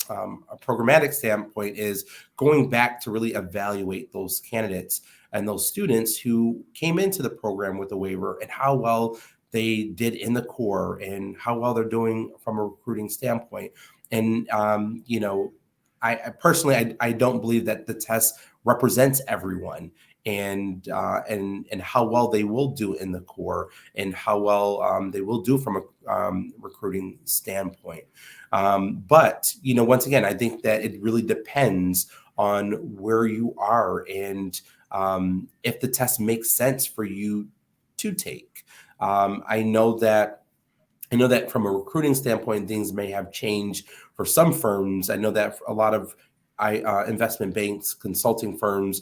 a programmatic standpoint is going back to really evaluate those candidates and those students who came into the program with a waiver and how well they did in the core and how well they're doing from a recruiting standpoint. And, I personally, I don't believe that the test represents everyone and how well they will do in the core and how well they will do from a recruiting standpoint. But, once again, I think that it really depends on where you are and if the test makes sense for you to take. I know that from a recruiting standpoint, things may have changed for some firms. I know that a lot of investment banks, consulting firms,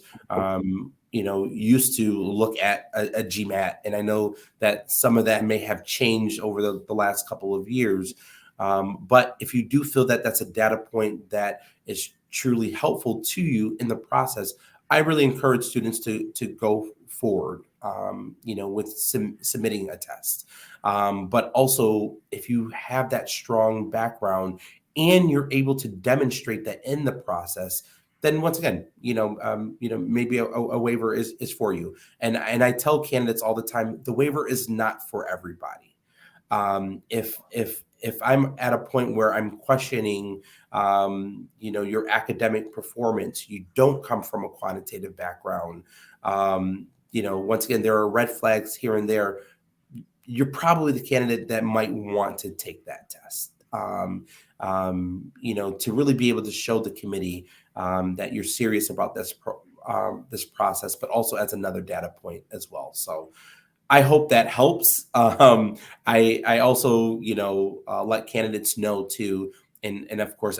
used to look at a GMAT. And I know that some of that may have changed over the last couple of years. But if you do feel that that's a data point that is truly helpful to you in the process, I really encourage students to go forward, with submitting a test. But also, if you have that strong background and you're able to demonstrate that in the process, then once again, maybe a waiver is for you. And I tell candidates all the time, the waiver is not for everybody. If I'm at a point where I'm questioning, your academic performance, you don't come from a quantitative background. Once again, there are red flags here and there. You're probably the candidate that might want to take that test. To really be able to show the committee that you're serious about this process, but also as another data point as well. So I hope that helps. I also, let candidates know too, and of course,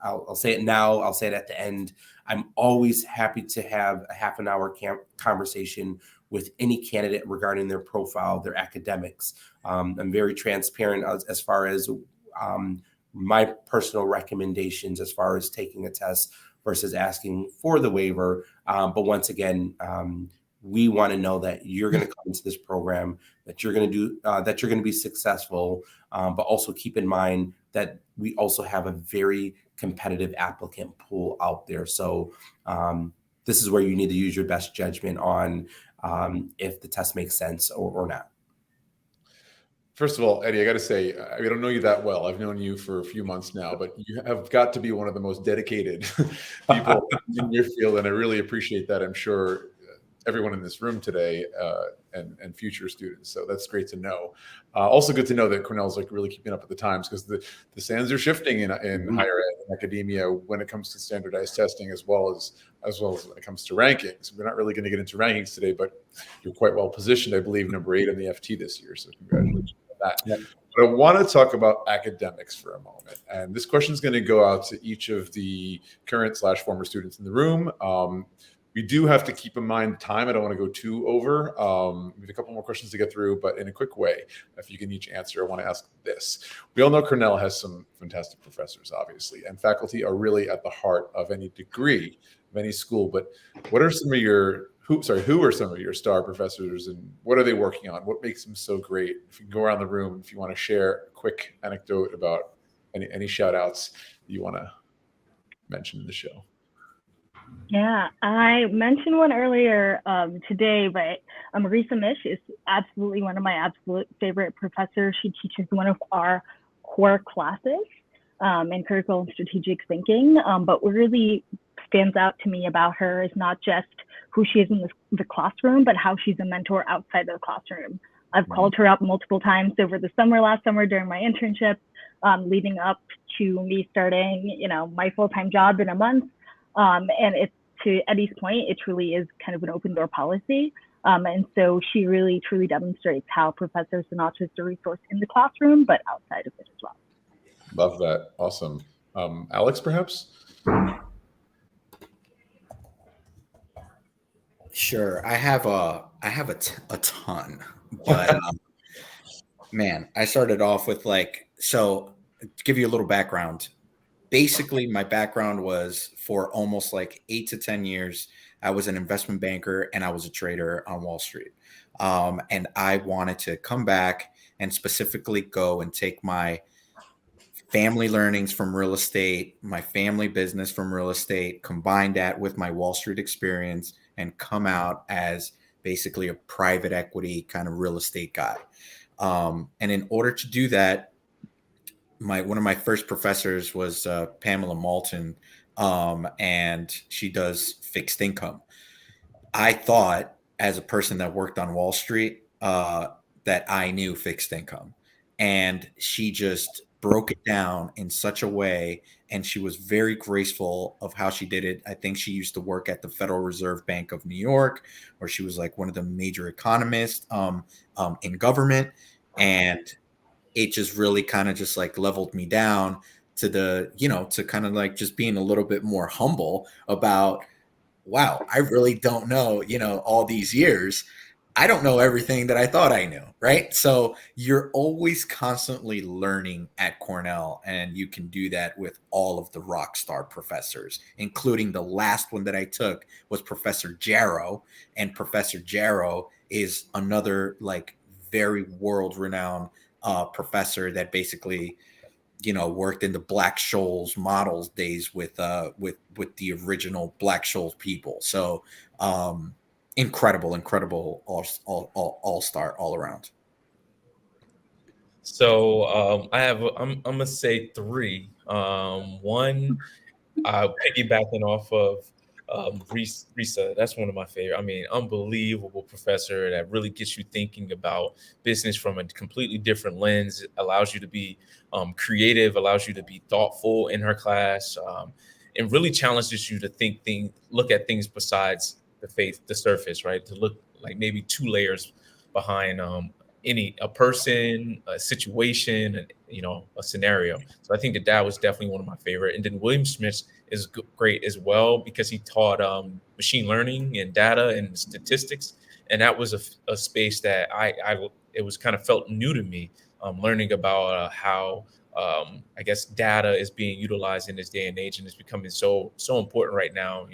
I'll say it now, I'll say it at the end. I'm always happy to have a half an hour conversation with any candidate regarding their profile, their academics. I'm very transparent as far as my personal recommendations as far as taking a test versus asking for the waiver. But once again, we want to know that you're going to come into this program, that you're going to be successful, but also keep in mind that we also have a very competitive applicant pool out there. So this is where you need to use your best judgment on if the test makes sense or not. First of all, Eddie, I got to say, I don't know you that well. I've known you for a few months now, but you have got to be one of the most dedicated people in your field, and I really appreciate that. I'm sure everyone in this room today and future students. So that's great to know. Also good to know that Cornell's really keeping up with the times, because the sands are shifting in higher ed and academia when it comes to standardized testing, as well as when it comes to rankings. We're not really going to get into rankings today, but you're quite well positioned, I believe, number 8 in the FT this year. So congratulations on that. Yep. But I want to talk about academics for a moment. And this question is going to go out to each of the current/former students in the room. We do have to keep in mind time. I don't want to go too over. We have a couple more questions to get through, but in a quick way, if you can each answer, I want to ask this. We all know Cornell has some fantastic professors, obviously, and faculty are really at the heart of any degree, of any school. But what are some of your, who are some of your star professors, and what are they working on? What makes them so great? If you can go around the room, if you want to share a quick anecdote about any shout outs you want to mention in the show. Yeah, I mentioned one earlier today, but Marisa Mish is absolutely one of my absolute favorite professors. She teaches one of our core classes in critical and strategic thinking. But what really stands out to me about her is not just who she is in the classroom, but how she's a mentor outside of the classroom. I've called her up multiple times over the last summer during my internship, leading up to me starting, my full-time job in a month. And it's, to Eddie's point, it truly is kind of an open door policy. And so she really, truly demonstrates how professors are not just a resource in the classroom, but outside of it as well. Love that. Awesome. Alex, perhaps? Sure. I have a ton, but man, I started off with so to give you a little background. Basically, my background was for almost 8 to 10 years, I was an investment banker and I was a trader on Wall Street. And I wanted to come back and specifically go and take my family learnings from real estate, my family business from real estate, combine that with my Wall Street experience, and come out as basically a private equity kind of real estate guy. And in order to do that, one of my first professors was Pamela Malton, and she does fixed income. I thought, as a person that worked on Wall Street, that I knew fixed income, and she just broke it down in such a way, and she was very graceful of how she did it. I think she used to work at the Federal Reserve Bank of New York, where she was like one of the major economists in government, and it just really kind of just like leveled me down to to kind of like just being a little bit more humble about, wow, I really don't know, all these years, I don't know everything that I thought I knew, right? So you're always constantly learning at Cornell, and you can do that with all of the rock star professors, including the last one that I took was Professor Jarrow, and Professor Jarrow is another like very world-renowned professor that basically worked in the Black-Scholes models days with the original Black-Scholes people. So incredible all-star all around. So I'm gonna say three. One, piggybacking off of Risa, that's one of my favorite. I mean, unbelievable professor that really gets you thinking about business from a completely different lens. It allows you to be creative, allows you to be thoughtful in her class, and really challenges you to look at things besides the surface, right? To look like maybe two layers behind a person, a situation, and a scenario. So I think that was definitely one of my favorite. And then William Smith is great as well because he taught machine learning and data and statistics, and that was a space that it was kind of felt new to me, learning about how I guess data is being utilized in this day and age, and it's becoming so important right now.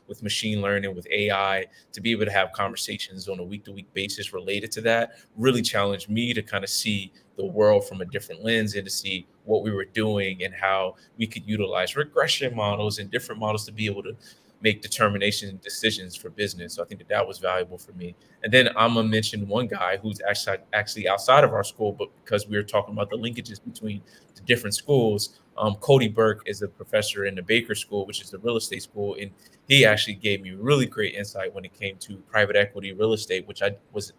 With machine learning, with AI, to be able to have conversations on a week-to-week basis related to that really challenged me to kind of see the world from a different lens and to see what we were doing and how we could utilize regression models and different models to be able to make determination and decisions for business. So I think that was valuable for me. And then I'm gonna mention one guy who's actually outside of our school, but because we were talking about the linkages between the different schools, Cody Burke is a professor in the Baker School, which is the real estate school, and he actually gave me really great insight when it came to private equity real estate, which I was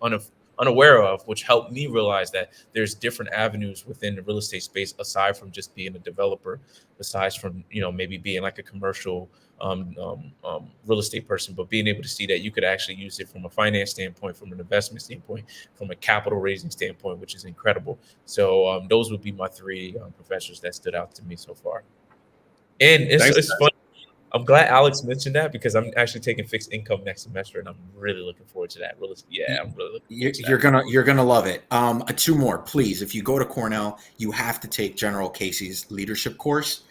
unaware of, which helped me realize that there's different avenues within the real estate space aside from just being a developer, besides from maybe being like a commercial real estate person, but being able to see that you could actually use it from a finance standpoint, from an investment standpoint, from a capital raising standpoint, which is incredible. So those would be my three professors that stood out to me so far. And it's fun. I'm glad Alex mentioned that because I'm actually taking fixed income next semester, and I'm really looking forward to that. Yeah, I'm really looking forward to that. You're gonna love it. Two more, please. If you go to Cornell, you have to take General Casey's leadership course.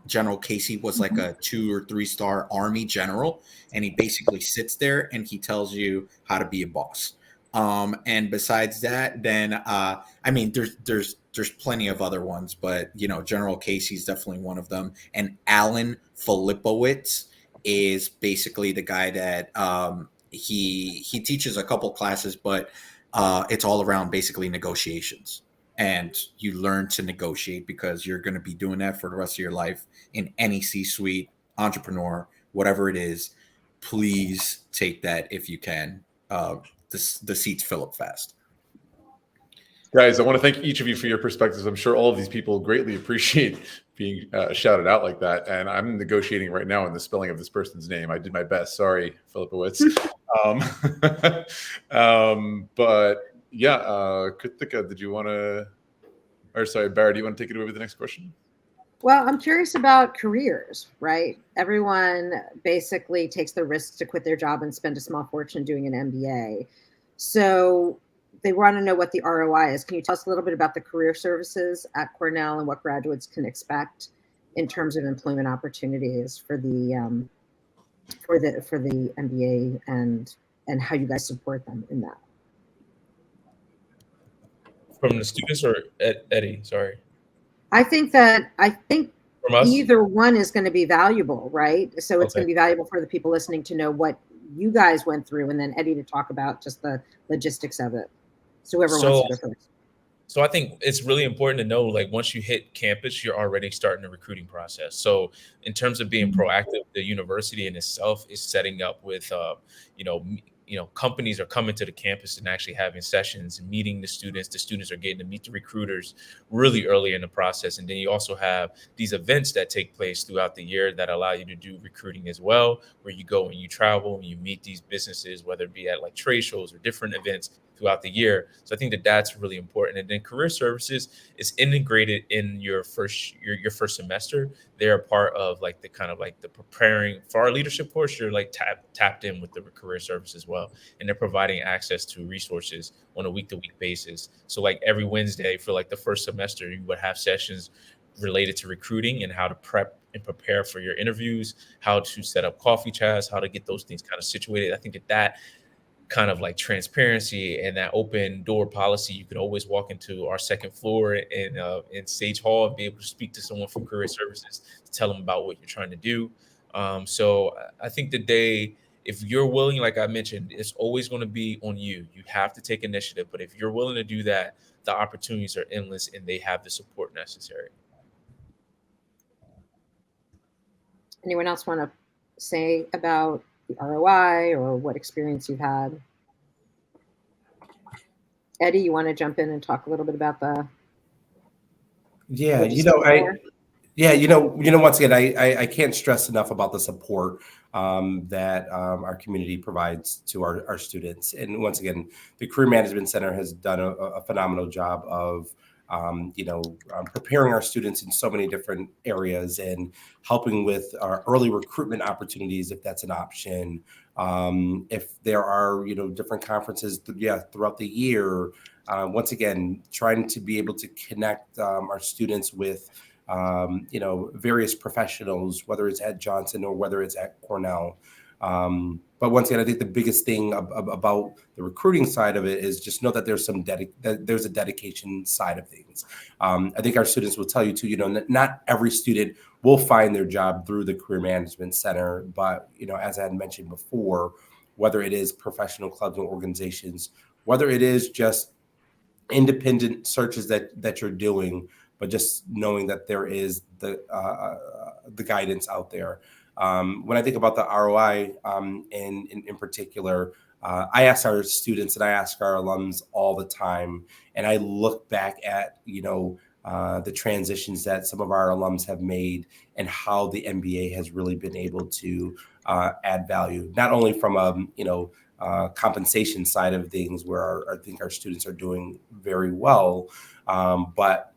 General Casey was like a 2 or 3 star Army general, and he basically sits there and he tells you how to be a boss. And besides that, then I mean, there's plenty of other ones, but General Casey's definitely one of them. And Alan Filipowicz is basically the guy that he teaches a couple classes, but it's all around basically negotiations. And you learn to negotiate because you're going to be doing that for the rest of your life in any C-suite, entrepreneur, whatever it is. Please take that if you can. The seats fill up fast. Guys, I want to thank each of you for your perspectives. I'm sure all of these people greatly appreciate being shouted out like that. And I'm negotiating right now in the spelling of this person's name. I did my best. Sorry, Filipowicz. But yeah, Krithika, did you want to, or sorry, Bara, do you want to take it away with the next question? Well, I'm curious about careers, right? Everyone basically takes the risk to quit their job and spend a small fortune doing an MBA. So they want to know what the ROI is. Can you tell us a little bit about the career services at Cornell and what graduates can expect in terms of employment opportunities for the MBA and how you guys support them in that? From the students or Eddie? Sorry. I think from us? either one is going to be valuable, right? So it's Okay. going to be valuable for the people listening to know what you guys went through, and then Eddie to talk about just the logistics of it. So whoever wants to go first. So I think it's really important to know, like, once you hit campus, you're already starting the recruiting process. So in terms of being proactive, the university in itself is setting up with, companies are coming to the campus and actually having sessions and meeting the students. The students are getting to meet the recruiters really early in the process. And then you also have these events that take place throughout the year that allow you to do recruiting as well, where you go and you travel and you meet these businesses, whether it be at like trade shows or different events throughout the year. So I think that that's really important. And then career services is integrated in your first semester. They're a part of like the kind of like the preparing for our leadership course. You're like tapped in with the career service as well. And they're providing access to resources on a week-to-week basis. So like every Wednesday for like the first semester, you would have sessions related to recruiting and how to prep and prepare for your interviews, how to set up coffee chats, how to get those things kind of situated. I think that kind of like transparency and that open door policy, you can always walk into our second floor in Sage Hall and be able to speak to someone from career services to tell them about what you're trying to do. So I think if you're willing, like I mentioned, it's always going to be on you. You have to take initiative, but if you're willing to do that, the opportunities are endless and they have the support necessary. Anyone else want to say about the ROI or what experience you've had? Eddie, you want to jump in and talk a little bit about the? Yeah, once again, I can't stress enough about the support that our community provides to our students. And once again, the Career Management Center has done a phenomenal job of preparing our students in so many different areas and helping with our early recruitment opportunities, if that's an option. If there are, different conferences, throughout the year, once again, trying to be able to connect our students with, various professionals, whether it's at Johnson or whether it's at Cornell. But once again, I think the biggest thing about the recruiting side of it is just know that there's there's a dedication side of things. I think our students will tell you too, not every student will find their job through the Career Management Center, but, as I had mentioned before, whether it is professional clubs and organizations, whether it is just independent searches that you're doing, but just knowing that there is the guidance out there. When I think about the ROI, in particular, I ask our students and I ask our alums all the time, and I look back at, the transitions that some of our alums have made and how the MBA has really been able to add value, not only from a compensation side of things where I think our students are doing very well, but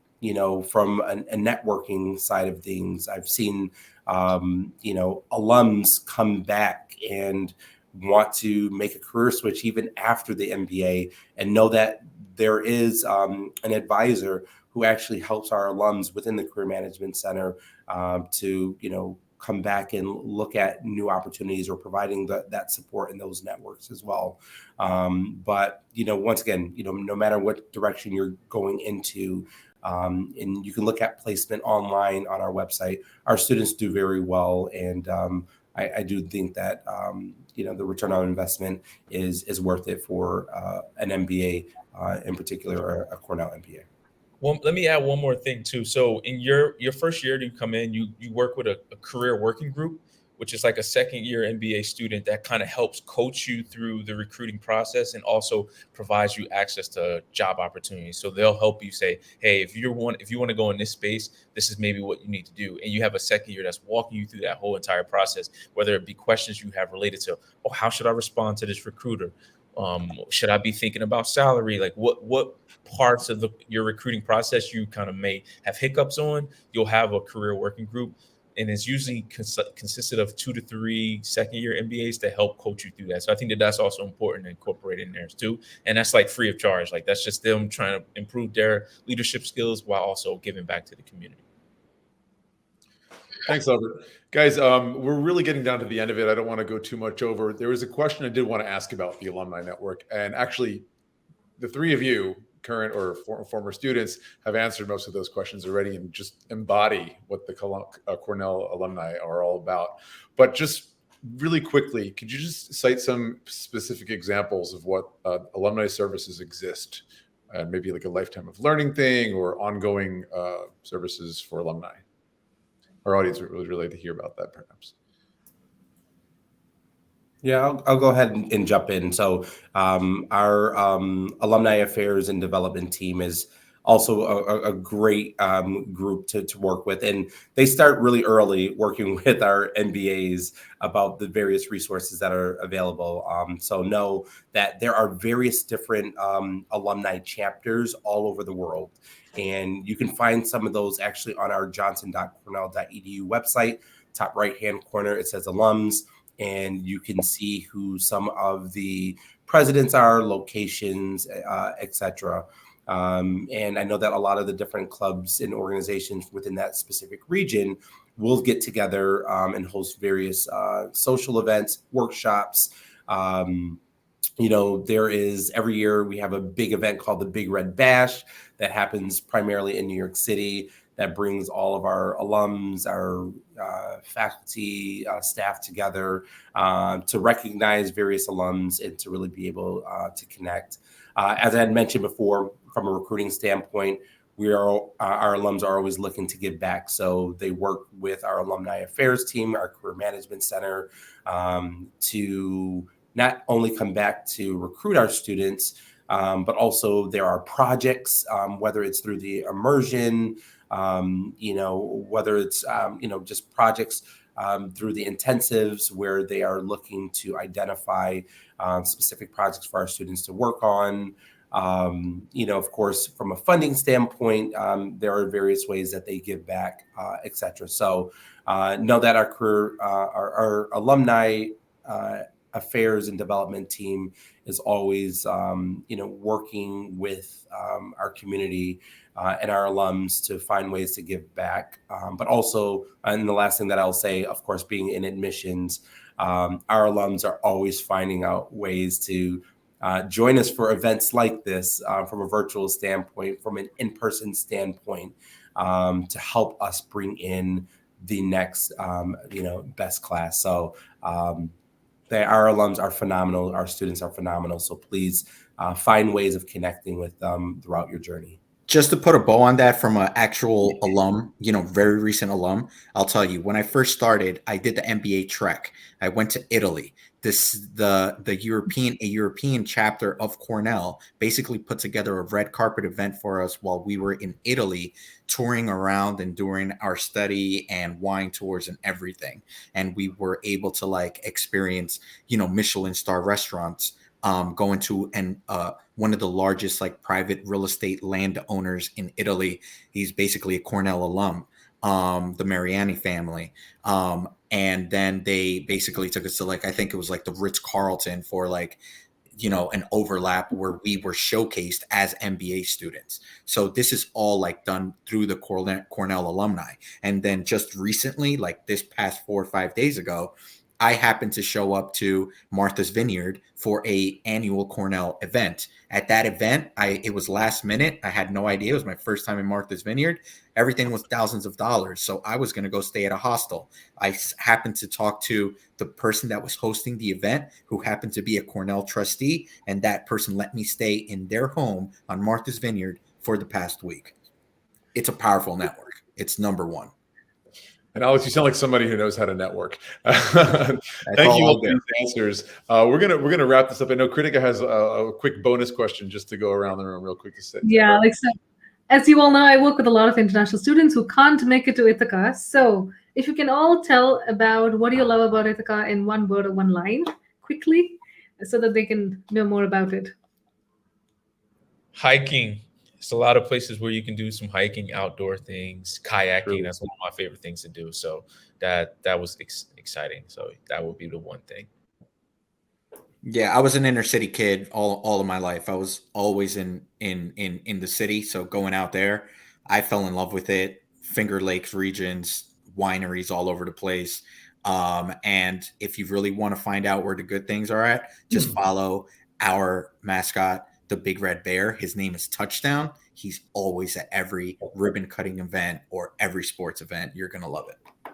from a networking side of things, I've seen alums come back and want to make a career switch even after the MBA and know that there is an advisor who actually helps our alums within the Career Management Center to come back and look at new opportunities or providing that support in those networks as well. But once again, no matter what direction you're going into, and you can look at placement online on our website. Our students do very well, and I do think that the return on investment is worth it for an MBA in particular, or a Cornell MBA. Well, let me add one more thing too. So in your first year, you come in, you work with a career working group, which is like a second year MBA student that kind of helps coach you through the recruiting process and also provides you access to job opportunities. So they'll help you say, hey, if you want to go in this space, this is maybe what you need to do. And you have a second year that's walking you through that whole entire process, whether it be questions you have related to, how should I respond to this recruiter? Should I be thinking about salary? Like what parts of your recruiting process you kind of may have hiccups on? You'll have a career working group, and it's usually consisted of 2 to 3 second year MBAs to help coach you through that. So I think that's also important to incorporate in there too. And that's like free of charge. Like that's just them trying to improve their leadership skills while also giving back to the community. Thanks, Albert. Guys, we're really getting down to the end of it. I don't want to go too much over. There was a question I did want to ask about the alumni network. And actually, the three of you current or former students have answered most of those questions already and just embody what the Cornell alumni are all about. But just really quickly, could you just cite some specific examples of what alumni services exist? Maybe like a lifetime of learning thing or ongoing services for alumni. Our audience would really like to hear about that, perhaps. Yeah, I'll go ahead and jump in. So our alumni affairs and development team is also a great group to work with. And they start really early working with our MBAs about the various resources that are available. So know that there are various different alumni chapters all over the world. And you can find some of those actually on our johnson.cornell.edu website. Top right-hand corner, it says alums. And you can see who some of the presidents are, locations, et cetera. And I know that a lot of the different clubs and organizations within that specific region will get together and host various social events, workshops. There is every year we have a big event called the Big Red Bash that happens primarily in New York City that brings all of our alums, our faculty, staff together to recognize various alums and to really be able to connect. As I had mentioned before, from a recruiting standpoint, our alums are always looking to give back. So they work with our alumni affairs team, our career management center, to not only come back to recruit our students, but also there are projects, whether it's through the immersion, whether it's, just projects through the intensives where they are looking to identify specific projects for our students to work on. Of course, from a funding standpoint, there are various ways that they give back, et cetera. So know that our alumni affairs and development team is always, working with our community and our alums to find ways to give back. But also, and the last thing that I'll say, of course, being in admissions, our alums are always finding out ways to join us for events like this from a virtual standpoint, from an in-person standpoint, to help us bring in the next, best class. So our alums are phenomenal. Our students are phenomenal. So please find ways of connecting with them throughout your journey. Just to put a bow on that from an actual alum, very recent alum, I'll tell you, when I first started, I did the MBA Trek. I went to Italy. The European chapter of Cornell basically put together a red carpet event for us while we were in Italy, touring around and doing our study and wine tours and everything. And we were able to experience, Michelin star restaurants, going to one of the largest private real estate landowners in Italy. He's basically a Cornell alum, the Mariani family. And then they basically took us to I think it was the Ritz-Carlton for an overlap where we were showcased as MBA students. So this is all done through the Cornell alumni. And then just recently, this past 4 or 5 days ago, I happened to show up to Martha's Vineyard for a annual Cornell event. At that event, it was last minute. I had no idea. It was my first time in Martha's Vineyard. Everything was thousands of dollars. So I was going to go stay at a hostel. I happened to talk to the person that was hosting the event, who happened to be a Cornell trustee. And that person let me stay in their home on Martha's Vineyard for the past week. It's a powerful network. It's number one. And Alex, you sound like somebody who knows how to network. Thank you all for these answers. We're gonna wrap this up. I know Krithika has a quick bonus question just to go around the room real quick to say. Yeah, as you all know, I work with a lot of international students who can't make it to Ithaca. So if you can all tell about what do you love about Ithaca in one word or one line quickly, so that they can know more about it. Hiking. It's a lot of places where you can do some hiking, outdoor things, kayaking. True. That's one of my favorite things to do. So that was exciting. So that would be the one thing. Yeah, I was an inner city kid all of my life. I was always in the city. So going out there, I fell in love with it. Finger Lakes regions, wineries all over the place. And if you really want to find out where the good things are at, just follow our mascot, the Big Red Bear. His name is Touchdown. He's always at every ribbon cutting event or every sports event. You're going to love it.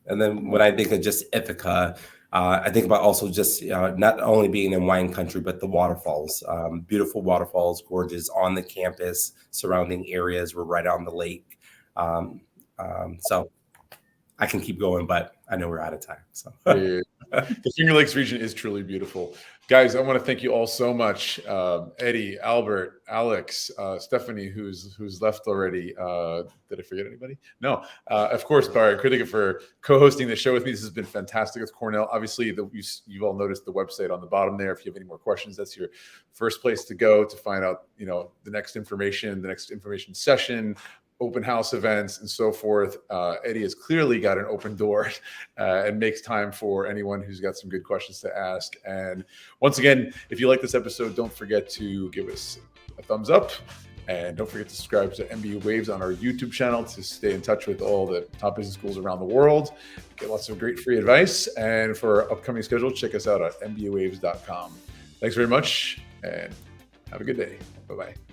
And then when I think of just Ithaca, I think about also just not only being in wine country, but the waterfalls, beautiful waterfalls, gorgeous on the campus, surrounding areas. We're right on the lake. So I can keep going, but I know we're out of time. So the Finger Lakes region is truly beautiful. Guys, I want to thank you all so much. Eddie, Albert, Alex, Stephanie, who's left already. Did I forget anybody? No. Of course, Bara, Krithika, for co-hosting the show with me. This has been fantastic with Cornell. Obviously, you've all noticed the website on the bottom there. If you have any more questions, that's your first place to go to find out, the next information session, open house events, and so forth. Eddie has clearly got an open door and makes time for anyone who's got some good questions to ask. And once again, if you like this episode, don't forget to give us a thumbs up. And don't forget to subscribe to MBA Waves on our YouTube channel to stay in touch with all the top business schools around the world. Get lots of great free advice. And for our upcoming schedule, check us out at mbawaves.com. Thanks very much and have a good day. Bye-bye.